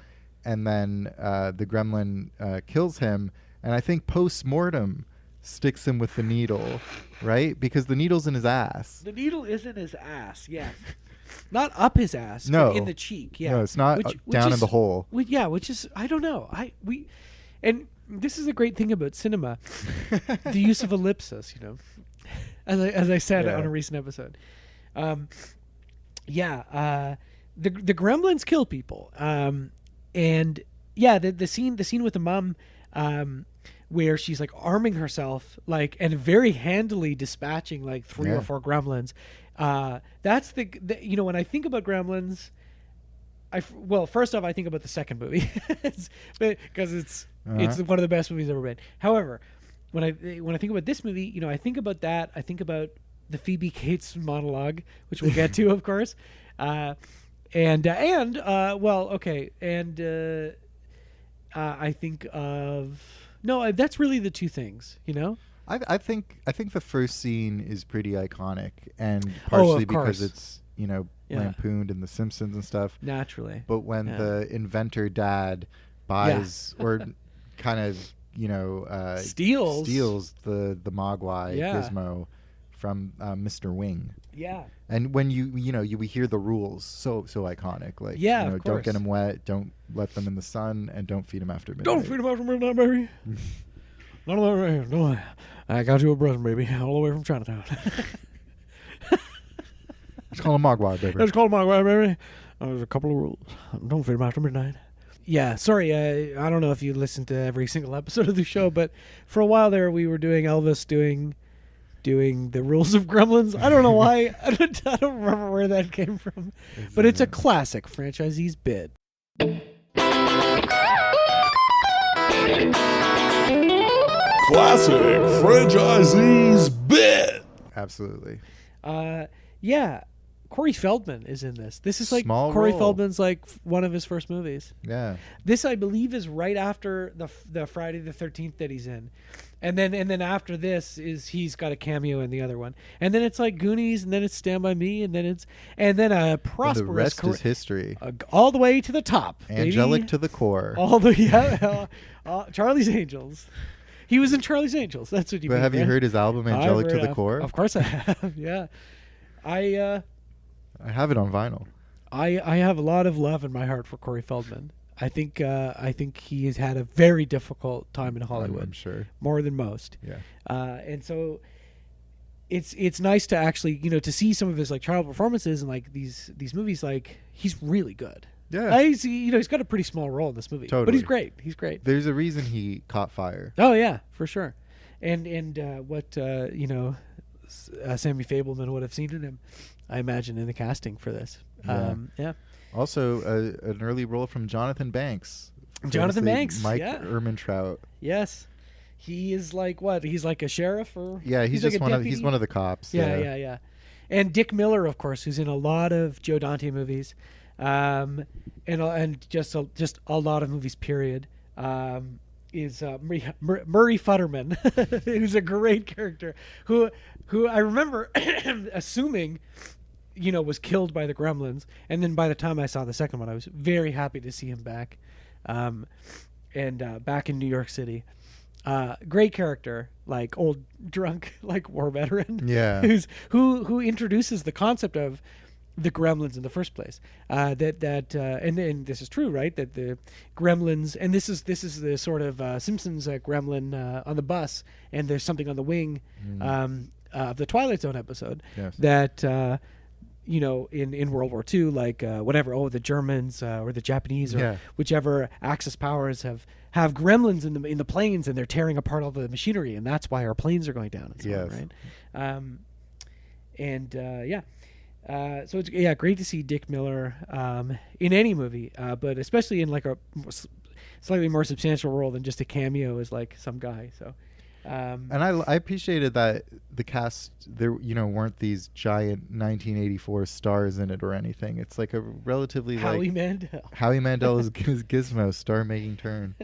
[SPEAKER 3] and then the gremlin kills him, and I think post-mortem sticks him with the needle, right? Because the needle's in his ass.
[SPEAKER 4] The needle is in his ass, yes. Not up his ass,
[SPEAKER 3] No.
[SPEAKER 4] but in the cheek, yeah.
[SPEAKER 3] No, it's not down in the hole.
[SPEAKER 4] Which is, I don't know. And this is a great thing about cinema, the use of ellipsis, as I said on a recent episode. The gremlins kill people. And yeah, the scene with the mom, where she's like arming herself, like, and very handily dispatching like 3 or 4 gremlins. That's the when I think about Gremlins, first off, I think about the second movie because it's one of the best movies ever made. However, when I think about this movie, I think about that. I think about the Phoebe Cates monologue, which we'll get to, of course. I think of that's really the two things,
[SPEAKER 3] I think the first scene is pretty iconic, and partially because it's lampooned in The Simpsons and stuff.
[SPEAKER 4] Naturally.
[SPEAKER 3] But when the inventor dad buys or kind of steals the Mogwai Gizmo from Mr. Wing.
[SPEAKER 4] Yeah.
[SPEAKER 3] And when we hear the rules, so iconic, like
[SPEAKER 4] of course.
[SPEAKER 3] Don't get them wet, don't let them in the sun, and don't feed them after midnight.
[SPEAKER 4] Don't feed them after midnight, baby. None of that right here. No, I got you a present, baby, all the way from Chinatown.
[SPEAKER 3] It's called a Mogwai, baby.
[SPEAKER 4] It's called Mogwai, baby. There's a couple of rules. Don't feed them after midnight. Yeah, sorry, I don't know if you listened to every single episode of the show, but for a while there, we were doing Elvis doing the rules of Gremlins. I don't know why. I don't remember where that came from, but it's a classic franchisee's bit.
[SPEAKER 6] Classic franchisee's bit.
[SPEAKER 3] Absolutely.
[SPEAKER 4] Yeah. Corey Feldman is in this. This is like
[SPEAKER 3] Small
[SPEAKER 4] Corey
[SPEAKER 3] role.
[SPEAKER 4] Feldman's like one of his first movies.
[SPEAKER 3] Yeah.
[SPEAKER 4] This, I believe, is right after the Friday the 13th that he's in, and then after this he's got a cameo in the other one, and then it's like Goonies, and then it's Stand by Me, and then a prosperous.
[SPEAKER 3] And the rest is history.
[SPEAKER 4] All the way to the top.
[SPEAKER 3] Angelic
[SPEAKER 4] baby.
[SPEAKER 3] to the core.
[SPEAKER 4] All the Charlie's Angels. He was in Charlie's Angels. That's what you.
[SPEAKER 3] But
[SPEAKER 4] mean,
[SPEAKER 3] have you
[SPEAKER 4] right?
[SPEAKER 3] heard his album Angelic to the Core?
[SPEAKER 4] Of course I have. Yeah, I
[SPEAKER 3] have it on vinyl.
[SPEAKER 4] I have a lot of love in my heart for Corey Feldman. I think he has had a very difficult time in Hollywood.
[SPEAKER 3] I'm sure.
[SPEAKER 4] More than most.
[SPEAKER 3] Yeah.
[SPEAKER 4] And so it's nice to actually, to see some of his like child performances and like these movies. Like, he's really good.
[SPEAKER 3] Yeah.
[SPEAKER 4] He's got a pretty small role in this movie.
[SPEAKER 3] Totally.
[SPEAKER 4] But he's great. He's great.
[SPEAKER 3] There's a reason he caught fire.
[SPEAKER 4] Oh yeah, for sure. And what Sammy Fabelman would have seen in him, I imagine, in the casting for this. Yeah.
[SPEAKER 3] Also, an early role from Jonathan Banks.
[SPEAKER 4] Jonathan
[SPEAKER 3] Famously,
[SPEAKER 4] Banks,
[SPEAKER 3] Mike
[SPEAKER 4] yeah.
[SPEAKER 3] Ehrmantraut.
[SPEAKER 4] Yes. He is like what? He's like a sheriff, or
[SPEAKER 3] Yeah, he's
[SPEAKER 4] like
[SPEAKER 3] just
[SPEAKER 4] a
[SPEAKER 3] one of the cops.
[SPEAKER 4] Yeah. And Dick Miller, of course, who's in a lot of Joe Dante movies, and just a lot of movies. Period. Is Murray Futterman, who's a great character, who I remember assuming, was killed by the Gremlins, and then by the time I saw the second one, I was very happy to see him back, and back in New York City. Great character, like old drunk, like war veteran.
[SPEAKER 3] Yeah.
[SPEAKER 4] who introduces the concept of the Gremlins in the first place. And this is true, right? That the Gremlins, and this is the sort of Simpsons gremlin on the bus, and there's something on the wing of the Twilight Zone episode
[SPEAKER 3] Yes.
[SPEAKER 4] that in World War II, like whatever, the Germans or the Japanese or whichever Axis powers have gremlins in the planes, and they're tearing apart all the machinery, and that's why our planes are going down and so on, right? So it's great to see Dick Miller in any movie, but especially in like a slightly more substantial role than just a cameo as like some guy. So.
[SPEAKER 3] And I appreciated that the cast there weren't these giant 1984 stars in it or anything. It's like a relatively
[SPEAKER 4] Howie Mandel.
[SPEAKER 3] Howie Mandel is Gizmo, star-making turn.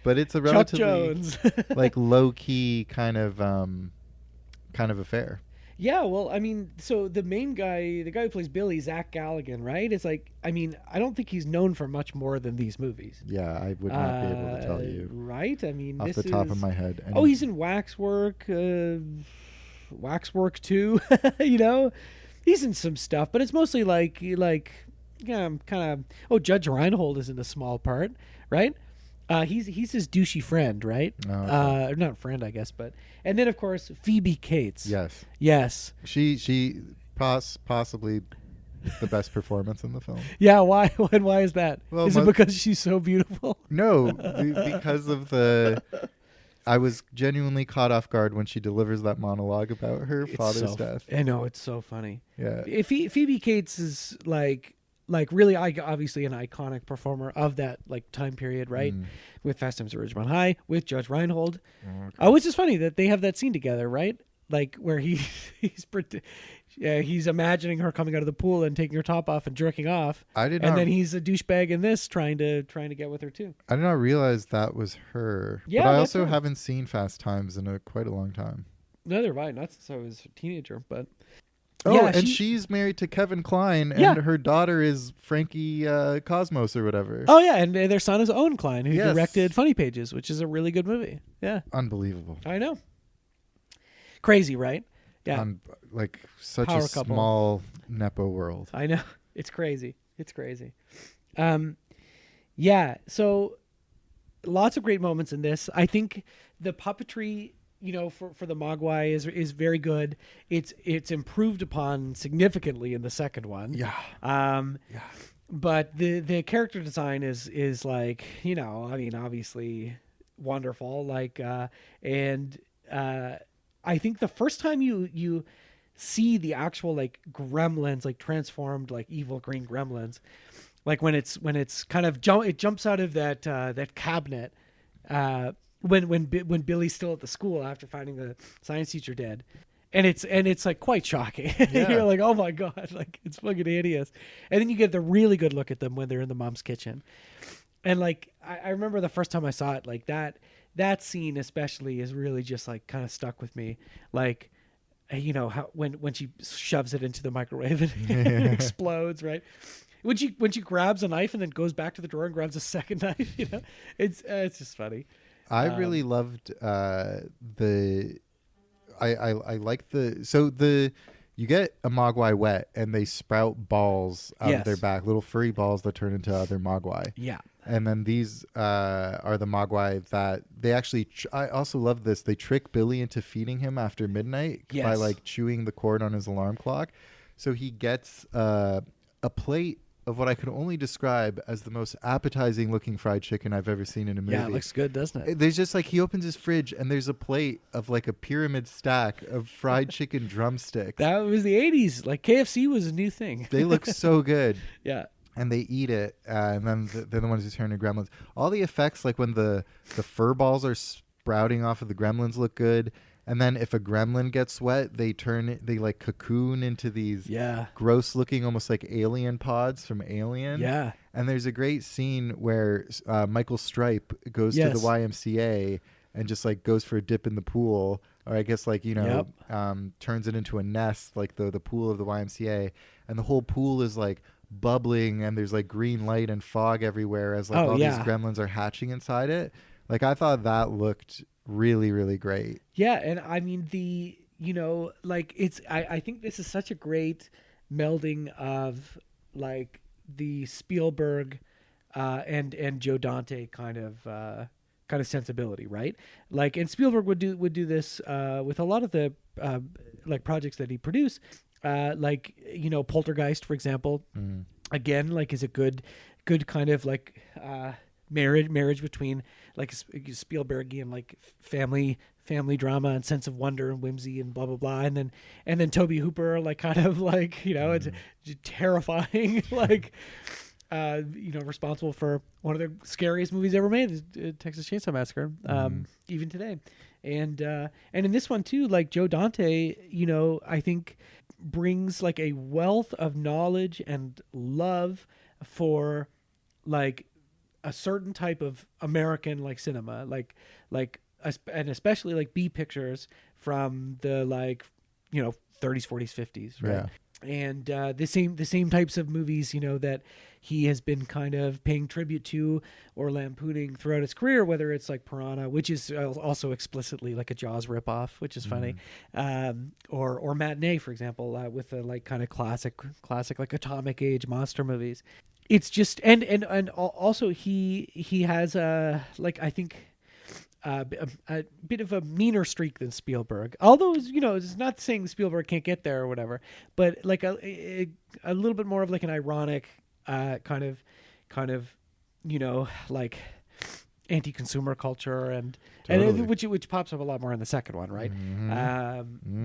[SPEAKER 3] But it's a relatively
[SPEAKER 4] Jones.
[SPEAKER 3] like low-key kind of affair.
[SPEAKER 4] Yeah, well, I mean, so the main guy, the guy who plays Billy, Zach Galligan, right? It's like, I mean, I don't think he's known for much more than these movies.
[SPEAKER 3] Yeah, I would not be able to tell you.
[SPEAKER 4] Right? I mean,
[SPEAKER 3] off the top of my head.
[SPEAKER 4] And he's in Waxwork, Waxwork 2, He's in some stuff, but it's mostly like kind of, Judge Reinhold is in a small part, right? He's his douchey friend, right?
[SPEAKER 3] Oh, okay.
[SPEAKER 4] Not friend, I guess, but and then of course Phoebe Cates.
[SPEAKER 3] Yes. She possibly the best performance in the film.
[SPEAKER 4] Yeah. Why? Why is that?
[SPEAKER 3] Well,
[SPEAKER 4] is it because she's so beautiful?
[SPEAKER 3] No, because of I was genuinely caught off guard when she delivers that monologue about her father's death.
[SPEAKER 4] I know, it's so funny.
[SPEAKER 3] Yeah.
[SPEAKER 4] Phoebe Cates is like really obviously an iconic performer of that like time period, right? With Fast Times at Ridgemont High, with Judge Reinhold. Which is funny that they have that scene together, right? Like where he's imagining her coming out of the pool and taking her top off and jerking off. Then he's a douchebag in this trying to get with her too.
[SPEAKER 3] I did not realize that was her.
[SPEAKER 4] Yeah,
[SPEAKER 3] but I also haven't seen Fast Times in quite a long time.
[SPEAKER 4] Neither have I, not since I was a teenager, but
[SPEAKER 3] she's married to Kevin Kline, and her daughter is Frankie Cosmos or whatever.
[SPEAKER 4] Oh yeah, and their son is Owen Kline, who directed Funny Pages, which is a really good movie. Yeah,
[SPEAKER 3] unbelievable.
[SPEAKER 4] I know. Crazy, right? Yeah,
[SPEAKER 3] like such
[SPEAKER 4] Power
[SPEAKER 3] a
[SPEAKER 4] couple.
[SPEAKER 3] small nepo world.
[SPEAKER 4] I know, it's crazy. It's crazy. Yeah. So, lots of great moments in this. I think the puppetry, for the Mogwai is very good. It's improved upon significantly in the second one.
[SPEAKER 3] Yeah.
[SPEAKER 4] But the character design is like, obviously wonderful. Like, I think the first time you see the actual like gremlins, like transformed like evil green gremlins, like when it's kind of it jumps out of that cabinet. When Billy's still at the school after finding the science teacher dead, and it's like quite shocking.
[SPEAKER 3] Yeah.
[SPEAKER 4] You're like, oh my god, like it's fucking hideous. And then you get the really good look at them when they're in the mom's kitchen, and like I remember the first time I saw it, like that scene especially is really just like kind of stuck with me, like how when she shoves it into the microwave and it explodes, right? When she grabs a knife and then goes back to the drawer and grabs a second knife, it's just funny.
[SPEAKER 3] I really loved I like you get a Mogwai wet and they sprout balls out of their back, little furry balls that turn into other Mogwai.
[SPEAKER 4] Yeah.
[SPEAKER 3] And then these are the Mogwai that they actually I also love this. They trick Billy into feeding him after midnight by like chewing the cord on his alarm clock. So he gets a plate of what I could only describe as the most appetizing looking fried chicken I've ever seen in a movie.
[SPEAKER 4] Yeah, it looks good, doesn't it?
[SPEAKER 3] There's just like, he opens his fridge and there's a plate of like a pyramid stack of fried chicken drumsticks.
[SPEAKER 4] That was the 80s. Like KFC was a new thing.
[SPEAKER 3] They look so good.
[SPEAKER 4] Yeah.
[SPEAKER 3] And they eat it, and then they're the ones who turn into gremlins. All the effects, like when the fur balls are sprouting off of the gremlins, look good. And then if a gremlin gets wet, they like cocoon into these gross looking, almost like alien pods from Alien.
[SPEAKER 4] Yeah.
[SPEAKER 3] And there's a great scene where Michael Stipe goes to the YMCA and just like goes for a dip in the pool, or I guess like, turns it into a nest, like the pool of the YMCA. And the whole pool is like bubbling and there's like green light and fog everywhere as like these gremlins are hatching inside it. Like I thought that looked really, really great.
[SPEAKER 4] Yeah, and I mean I think this is such a great melding of like the Spielberg and Joe Dante kind of sensibility, right? Like, and Spielberg would do this with a lot of the like projects that he produced. like, Poltergeist, for example, again, like, is a good kind of like marriage between like Spielbergian like family drama and sense of wonder and whimsy and blah blah blah, and then Tobe Hooper, like, kind of like, it's terrifying, like, responsible for one of the scariest movies ever made, Texas Chainsaw Massacre, even today. And in this one too, like, Joe Dante, I think brings like a wealth of knowledge and love for like a certain type of American like cinema, and especially like B pictures from the, like, 30s, 40s, 50s, right?
[SPEAKER 3] Yeah.
[SPEAKER 4] And the same types of movies, that he has been kind of paying tribute to or lampooning throughout his career, whether it's like Piranha, which is also explicitly like a Jaws ripoff, which is funny, or Matinee, for example, with the like kind of classic like atomic age monster movies. It's just and also he has like, I think a bit of a meaner streak than Spielberg, although it's not saying Spielberg can't get there or whatever, but like a little bit more of like an ironic kind of like anti-consumer culture and which pops up a lot more in the second one, right?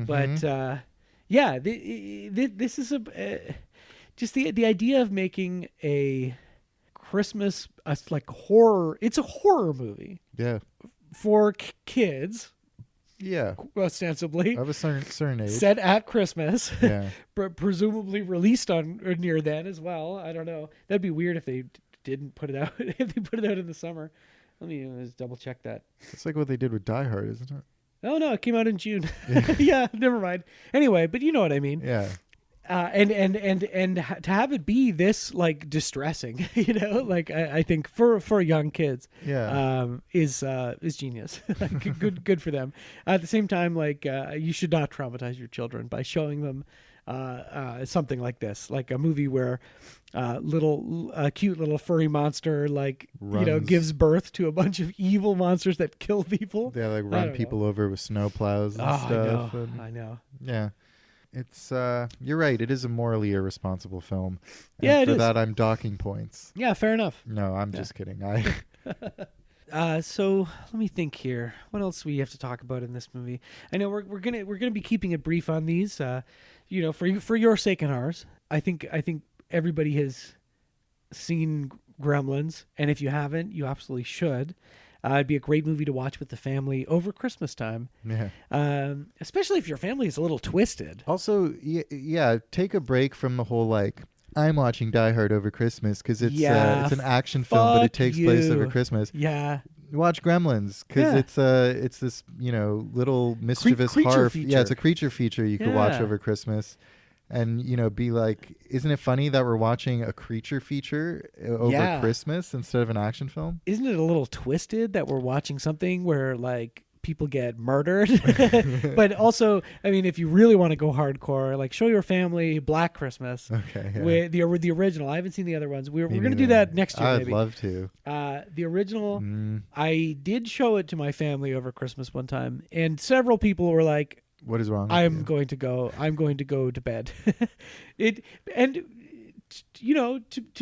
[SPEAKER 4] But yeah, this is just the idea of making a Christmas like horror. It's a horror movie.
[SPEAKER 3] Yeah.
[SPEAKER 4] For kids,
[SPEAKER 3] yeah,
[SPEAKER 4] ostensibly
[SPEAKER 3] of a certain age,
[SPEAKER 4] set at Christmas,
[SPEAKER 3] yeah,
[SPEAKER 4] presumably released on or near then as well. I don't know. That'd be weird if they didn't put it out. If they put it out in the summer. Let me just double check that.
[SPEAKER 3] It's like what they did with Die Hard, isn't it?
[SPEAKER 4] Oh no, it came out in June. Yeah, never mind. Anyway, but you know what I mean.
[SPEAKER 3] Yeah.
[SPEAKER 4] And to have it be this like distressing, like I think for young kids, is genius. Like, good for them. At the same time, like, you should not traumatize your children by showing them something like this, like a movie where cute little furry monster like runs. Gives birth to a bunch of evil monsters that kill people.
[SPEAKER 3] Yeah, like run people over with snowplows and stuff.
[SPEAKER 4] I know.
[SPEAKER 3] Yeah. It's you're right. It is a morally irresponsible film. And
[SPEAKER 4] yeah,
[SPEAKER 3] for that, I'm docking points.
[SPEAKER 4] Yeah, fair enough.
[SPEAKER 3] No, I'm just kidding.
[SPEAKER 4] So let me think here. What else we have to talk about in this movie? I know we're gonna be keeping it brief on these. For your sake and ours. I think everybody has seen Gremlins, and if you haven't, you absolutely should. It'd be a great movie to watch with the family over Christmas time.
[SPEAKER 3] Yeah.
[SPEAKER 4] Especially if your family is a little twisted.
[SPEAKER 3] Also, yeah, take a break from the whole, like, I'm watching Die Hard over Christmas because it's an action film, but it takes place over Christmas.
[SPEAKER 4] Yeah.
[SPEAKER 3] Watch Gremlins because it's this, little mischievous harf. Yeah, it's a creature feature you could watch over Christmas. And, be like, isn't it funny that we're watching a creature feature over Christmas instead of an action film?
[SPEAKER 4] Isn't it a little twisted that we're watching something where, like, people get murdered? But also, I mean, if you really want to go hardcore, like, show your family Black Christmas.
[SPEAKER 3] Okay. Yeah.
[SPEAKER 4] With the original. I haven't seen the other ones. We're going to do that next year,
[SPEAKER 3] I'd love to.
[SPEAKER 4] The original, I did show it to my family over Christmas one time, and several people were like,
[SPEAKER 3] what is wrong?
[SPEAKER 4] I'm going to go to bed. To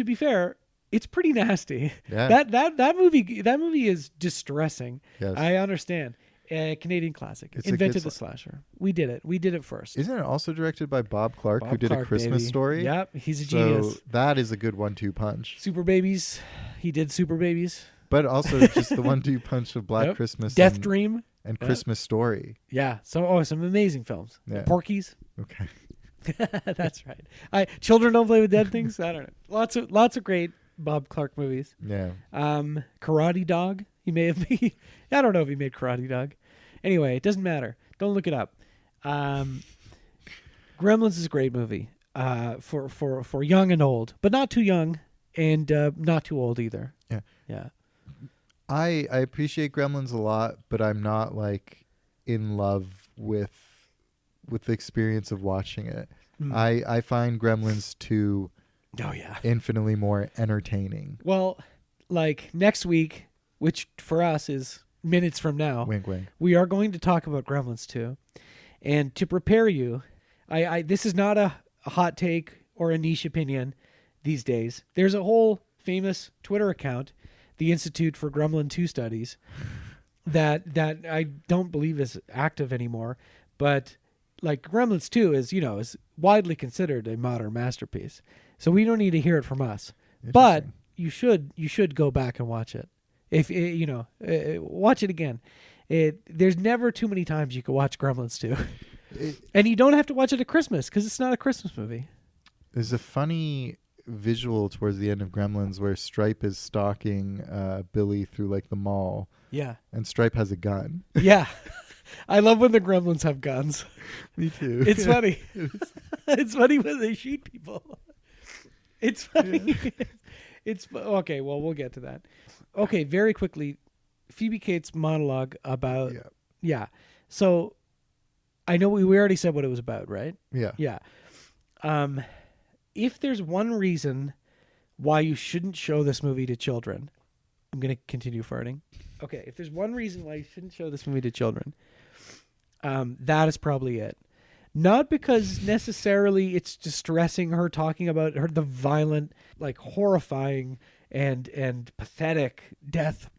[SPEAKER 4] be fair, it's pretty nasty.
[SPEAKER 3] Yeah.
[SPEAKER 4] That movie is distressing.
[SPEAKER 3] Yes.
[SPEAKER 4] I understand. Canadian classic. Invented the slasher. We did it first.
[SPEAKER 3] Isn't it also directed by Bob Clark, who did A Christmas Story?
[SPEAKER 4] Yep, he's a genius.
[SPEAKER 3] So that is a good 1-2 punch.
[SPEAKER 4] Super Babies. He did Super Babies.
[SPEAKER 3] But also just the 1-2 punch of Black Christmas.
[SPEAKER 4] Death Dream.
[SPEAKER 3] And Christmas Story.
[SPEAKER 4] Yeah. Some amazing films.
[SPEAKER 3] Yeah.
[SPEAKER 4] Porky's.
[SPEAKER 3] Okay.
[SPEAKER 4] That's right. Children Don't Play with Dead Things. I don't know. Lots of great Bob Clark movies.
[SPEAKER 3] Yeah.
[SPEAKER 4] Karate Dog. He may have made. I don't know if he made Karate Dog. Anyway, it doesn't matter. Don't look it up. Gremlins is a great movie. For young and old, but not too young and not too old either.
[SPEAKER 3] Yeah.
[SPEAKER 4] Yeah.
[SPEAKER 3] I appreciate Gremlins a lot, but I'm not like in love with the experience of watching it. I find Gremlins too infinitely more entertaining.
[SPEAKER 4] Well, like next week, which for us is minutes from now,
[SPEAKER 3] wink wink,
[SPEAKER 4] we are going to talk about Gremlins 2. And to prepare you, This is not a hot take or a niche opinion these days. There's a whole famous Twitter account, the Institute for Gremlin 2 Studies, that I don't believe is active anymore, but like Gremlins 2 is widely considered a modern masterpiece. So we don't need to hear it from us. But you should go back and watch it. If watch it again. There's never too many times you can watch Gremlins 2. And you don't have to watch it at Christmas because it's not a Christmas movie.
[SPEAKER 3] There's a funny visual towards the end of Gremlins where Stripe is stalking Billy through like the mall.
[SPEAKER 4] Yeah.
[SPEAKER 3] And Stripe has a gun.
[SPEAKER 4] Yeah. I love when the Gremlins have guns.
[SPEAKER 3] Me too.
[SPEAKER 4] It's funny. It's funny when they shoot people. It's funny. Yeah. It's okay. Well, we'll get to that. Okay, very quickly, Phoebe Cates' monologue about So, I know we already said what it was about, right?
[SPEAKER 3] Yeah.
[SPEAKER 4] Yeah. If there's one reason why you shouldn't show this movie to children, I'm going to continue farting. Okay, if there's one reason why you shouldn't show this movie to children, that is probably it. Not because necessarily it's distressing her talking about the violent, like horrifying and pathetic death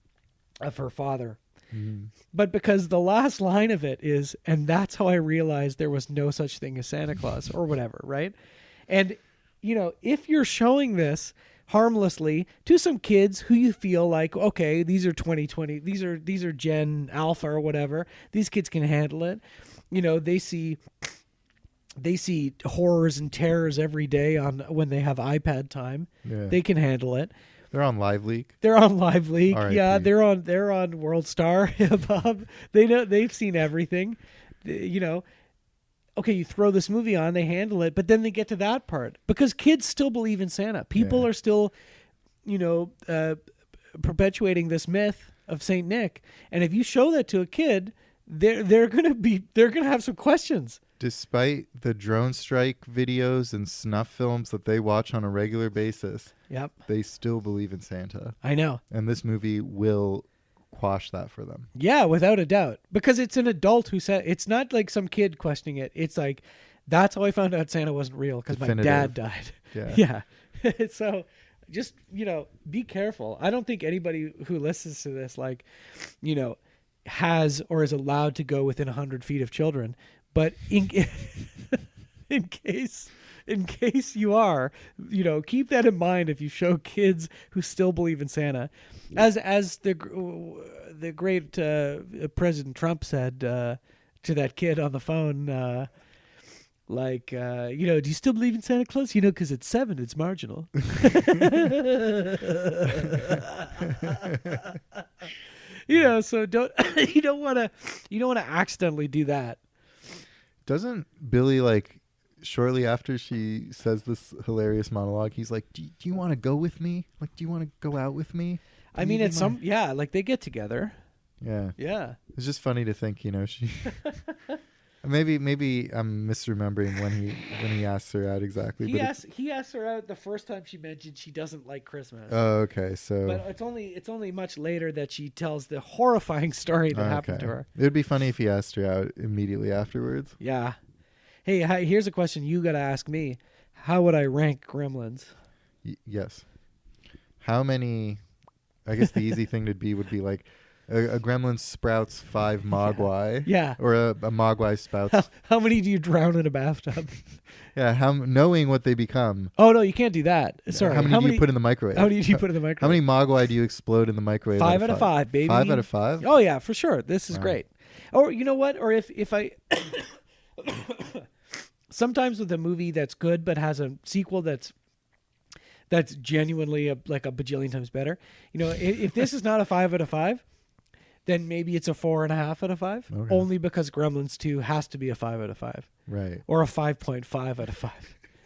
[SPEAKER 4] of her father. Mm. But because the last line of it is, and that's how I realized there was no such thing as Santa Claus or whatever, right? And, if you're showing this harmlessly to some kids who you feel like, okay, these are 2020, these are Gen Alpha or whatever, these kids can handle it. They see horrors and terrors every day when they have iPad time. Yeah. They can handle it.
[SPEAKER 3] They're on Live Leak.
[SPEAKER 4] R.I.P. Yeah, they're on World Star Hip Hop. They've seen everything. Okay, you throw this movie on, they handle it, but then they get to that part because kids still believe in Santa. People are still, perpetuating this myth of Saint Nick, and if you show that to a kid, they're gonna have some questions.
[SPEAKER 3] Despite the drone strike videos and snuff films that they watch on a regular basis, they still believe in Santa.
[SPEAKER 4] I know.
[SPEAKER 3] And this movie will quash that for them.
[SPEAKER 4] Yeah, without a doubt. Because it's an adult who said, it's not like some kid questioning it. It's like, that's how I found out Santa wasn't real because my dad died. Yeah. So just, be careful. I don't think anybody who listens to this, has or is allowed to go within 100 feet of children. But in case you are, keep that in mind if you show kids who still believe in Santa. As the great President Trump said to that kid on the phone, do you still believe in Santa Claus? Because it's 7, it's marginal. So you don't want to accidentally do that.
[SPEAKER 3] Doesn't Billy, shortly after she says this hilarious monologue, he's like, do you want to go with me? Do you want to go out with me?
[SPEAKER 4] I mean, it's they get together.
[SPEAKER 3] Yeah.
[SPEAKER 4] Yeah.
[SPEAKER 3] It's just funny to think, she... Maybe I'm misremembering when he asks her out exactly.
[SPEAKER 4] He asks her out the first time she mentioned she doesn't like Christmas.
[SPEAKER 3] Oh, okay. So,
[SPEAKER 4] but it's only much later that she tells the horrifying story that happened to her.
[SPEAKER 3] It'd be funny if he asked her out immediately afterwards.
[SPEAKER 4] Yeah. Hey, here's a question you got to ask me: how would I rank Gremlins?
[SPEAKER 3] Yes. How many? I guess the easy thing would be like. A gremlin sprouts 5 mogwai.
[SPEAKER 4] Yeah.
[SPEAKER 3] Or a mogwai sprouts.
[SPEAKER 4] How many do you drown in a bathtub?
[SPEAKER 3] Yeah. Knowing what they become.
[SPEAKER 4] Oh, no, you can't do that. Sorry.
[SPEAKER 3] How many do you put in the microwave?
[SPEAKER 4] How many do you put in the microwave?
[SPEAKER 3] How many mogwai do you explode in the microwave?
[SPEAKER 4] 5 out of 5, baby.
[SPEAKER 3] 5 out of 5?
[SPEAKER 4] Oh, yeah, for sure. This is great. Or you know what? Or if I... Sometimes with a movie that's good but has a sequel that's genuinely a bajillion times better. If this is not a 5 out of 5... then maybe it's a 4.5 out of 5. Okay. Only because Gremlins 2 has to be a 5 out of 5.
[SPEAKER 3] Right.
[SPEAKER 4] Or a 5.5 out of 5.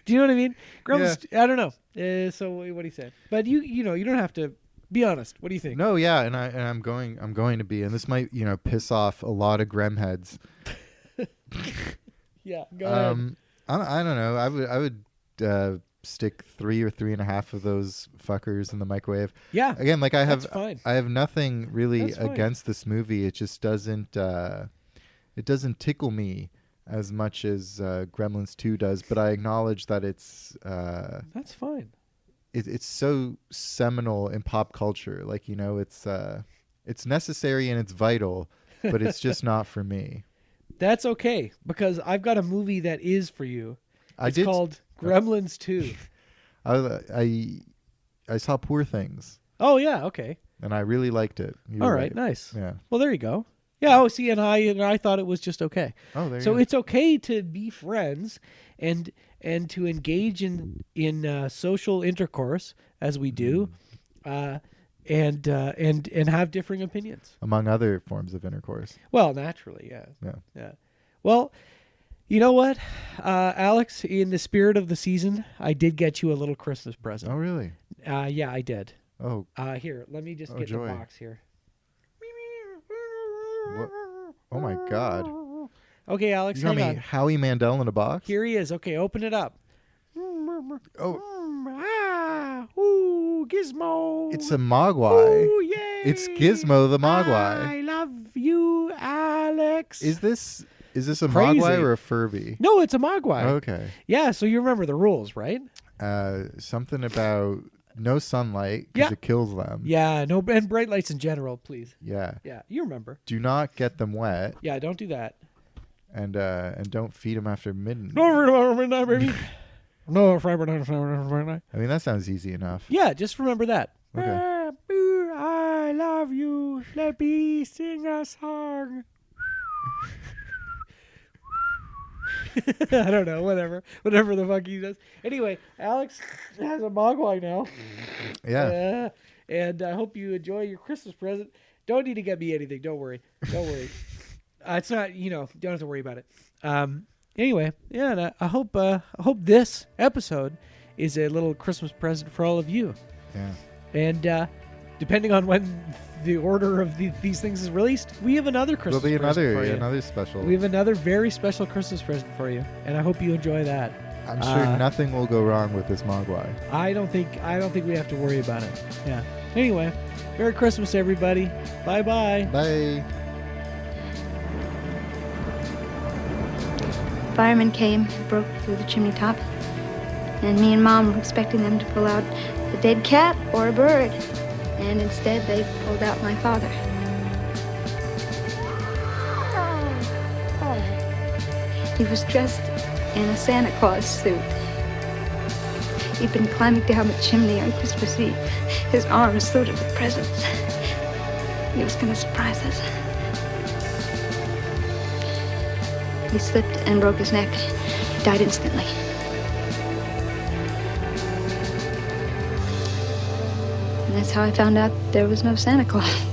[SPEAKER 4] Do you know what I mean? Gremlins, I don't know. So what do you say? But you don't have to be honest. What do you think?
[SPEAKER 3] No, yeah, and I'm going to be, and this might, piss off a lot of Grem heads.
[SPEAKER 4] Yeah, go ahead.
[SPEAKER 3] I don't know. I would stick 3 or 3.5 of those fuckers in the microwave.
[SPEAKER 4] Yeah.
[SPEAKER 3] Again, I
[SPEAKER 4] fine.
[SPEAKER 3] have nothing really against this movie. It just doesn't it doesn't tickle me as much as Gremlins 2 does, but I acknowledge that it's
[SPEAKER 4] that's fine.
[SPEAKER 3] It's so seminal in pop culture. Like, you know, it's necessary and it's vital, but it's just not for me.
[SPEAKER 4] That's okay, because I've got a movie that is for you. It's called Gremlins 2.
[SPEAKER 3] I saw Poor Things.
[SPEAKER 4] Oh yeah, okay.
[SPEAKER 3] And I really liked it.
[SPEAKER 4] All right, nice.
[SPEAKER 3] Yeah.
[SPEAKER 4] Well, there you go. Yeah. Oh, see, and I thought it was just okay.
[SPEAKER 3] Oh, there you
[SPEAKER 4] so
[SPEAKER 3] go.
[SPEAKER 4] It's okay to be friends and to engage in social intercourse as we do, and have differing opinions.
[SPEAKER 3] Among other forms of intercourse.
[SPEAKER 4] Well, naturally, yeah.
[SPEAKER 3] Yeah.
[SPEAKER 4] Well, you know what, Alex? In the spirit of the season, I did get you a little Christmas present.
[SPEAKER 3] Oh, really?
[SPEAKER 4] Yeah, I did.
[SPEAKER 3] Oh.
[SPEAKER 4] Here, let me just get
[SPEAKER 3] joy.
[SPEAKER 4] the box here.
[SPEAKER 3] What? Oh my God!
[SPEAKER 4] Okay, Alex,
[SPEAKER 3] You got
[SPEAKER 4] hang
[SPEAKER 3] me
[SPEAKER 4] on.
[SPEAKER 3] Howie Mandel in a box.
[SPEAKER 4] Here he is. Okay, open it up.
[SPEAKER 3] Oh,
[SPEAKER 4] Ooh, Gizmo.
[SPEAKER 3] it's a Mogwai.
[SPEAKER 4] Ooh, yay.
[SPEAKER 3] It's Gizmo the Mogwai.
[SPEAKER 4] I love you, Alex.
[SPEAKER 3] Is this a
[SPEAKER 4] Crazy.
[SPEAKER 3] Mogwai or a Furby?
[SPEAKER 4] No, it's a Mogwai.
[SPEAKER 3] Okay.
[SPEAKER 4] Yeah, so you remember the rules, right?
[SPEAKER 3] Something about no sunlight because it kills them.
[SPEAKER 4] Yeah, no, and bright lights in general, please.
[SPEAKER 3] Yeah.
[SPEAKER 4] Yeah, you remember.
[SPEAKER 3] Do not get them wet.
[SPEAKER 4] Yeah, don't do that.
[SPEAKER 3] And don't feed them after midnight.
[SPEAKER 4] No, midnight, baby. No, Friday night.
[SPEAKER 3] I mean, that sounds easy enough.
[SPEAKER 4] Yeah, just remember that.
[SPEAKER 3] Okay.
[SPEAKER 4] I love you. Let me sing a song. I don't know, whatever the fuck he does. Anyway, Alex has a Mogwai now.
[SPEAKER 3] Yeah.
[SPEAKER 4] And I hope you enjoy your Christmas present. Don't need to get me anything. Don't worry. It's not, don't have to worry about it. Anyway, yeah, and I hope this episode is a little Christmas present for all of you.
[SPEAKER 3] Yeah.
[SPEAKER 4] And depending on when the order of these things is released, we have another Christmas present for you.
[SPEAKER 3] Another special.
[SPEAKER 4] We have another very special Christmas present for you, and I hope you enjoy that.
[SPEAKER 3] I'm sure nothing will go wrong with this Mogwai.
[SPEAKER 4] I don't think we have to worry about it. Yeah. Anyway, Merry Christmas, everybody. Bye-bye.
[SPEAKER 3] Bye.
[SPEAKER 7] Firemen came, broke through the chimney top, and me and Mom were expecting them to pull out a dead cat or a bird, and instead they pulled out my father. He was dressed in a Santa Claus suit. He'd been climbing down the chimney on Christmas Eve, his arms loaded with presents. He was going to surprise us. He slipped and broke his neck. He died instantly. And that's how I found out there was no Santa Claus.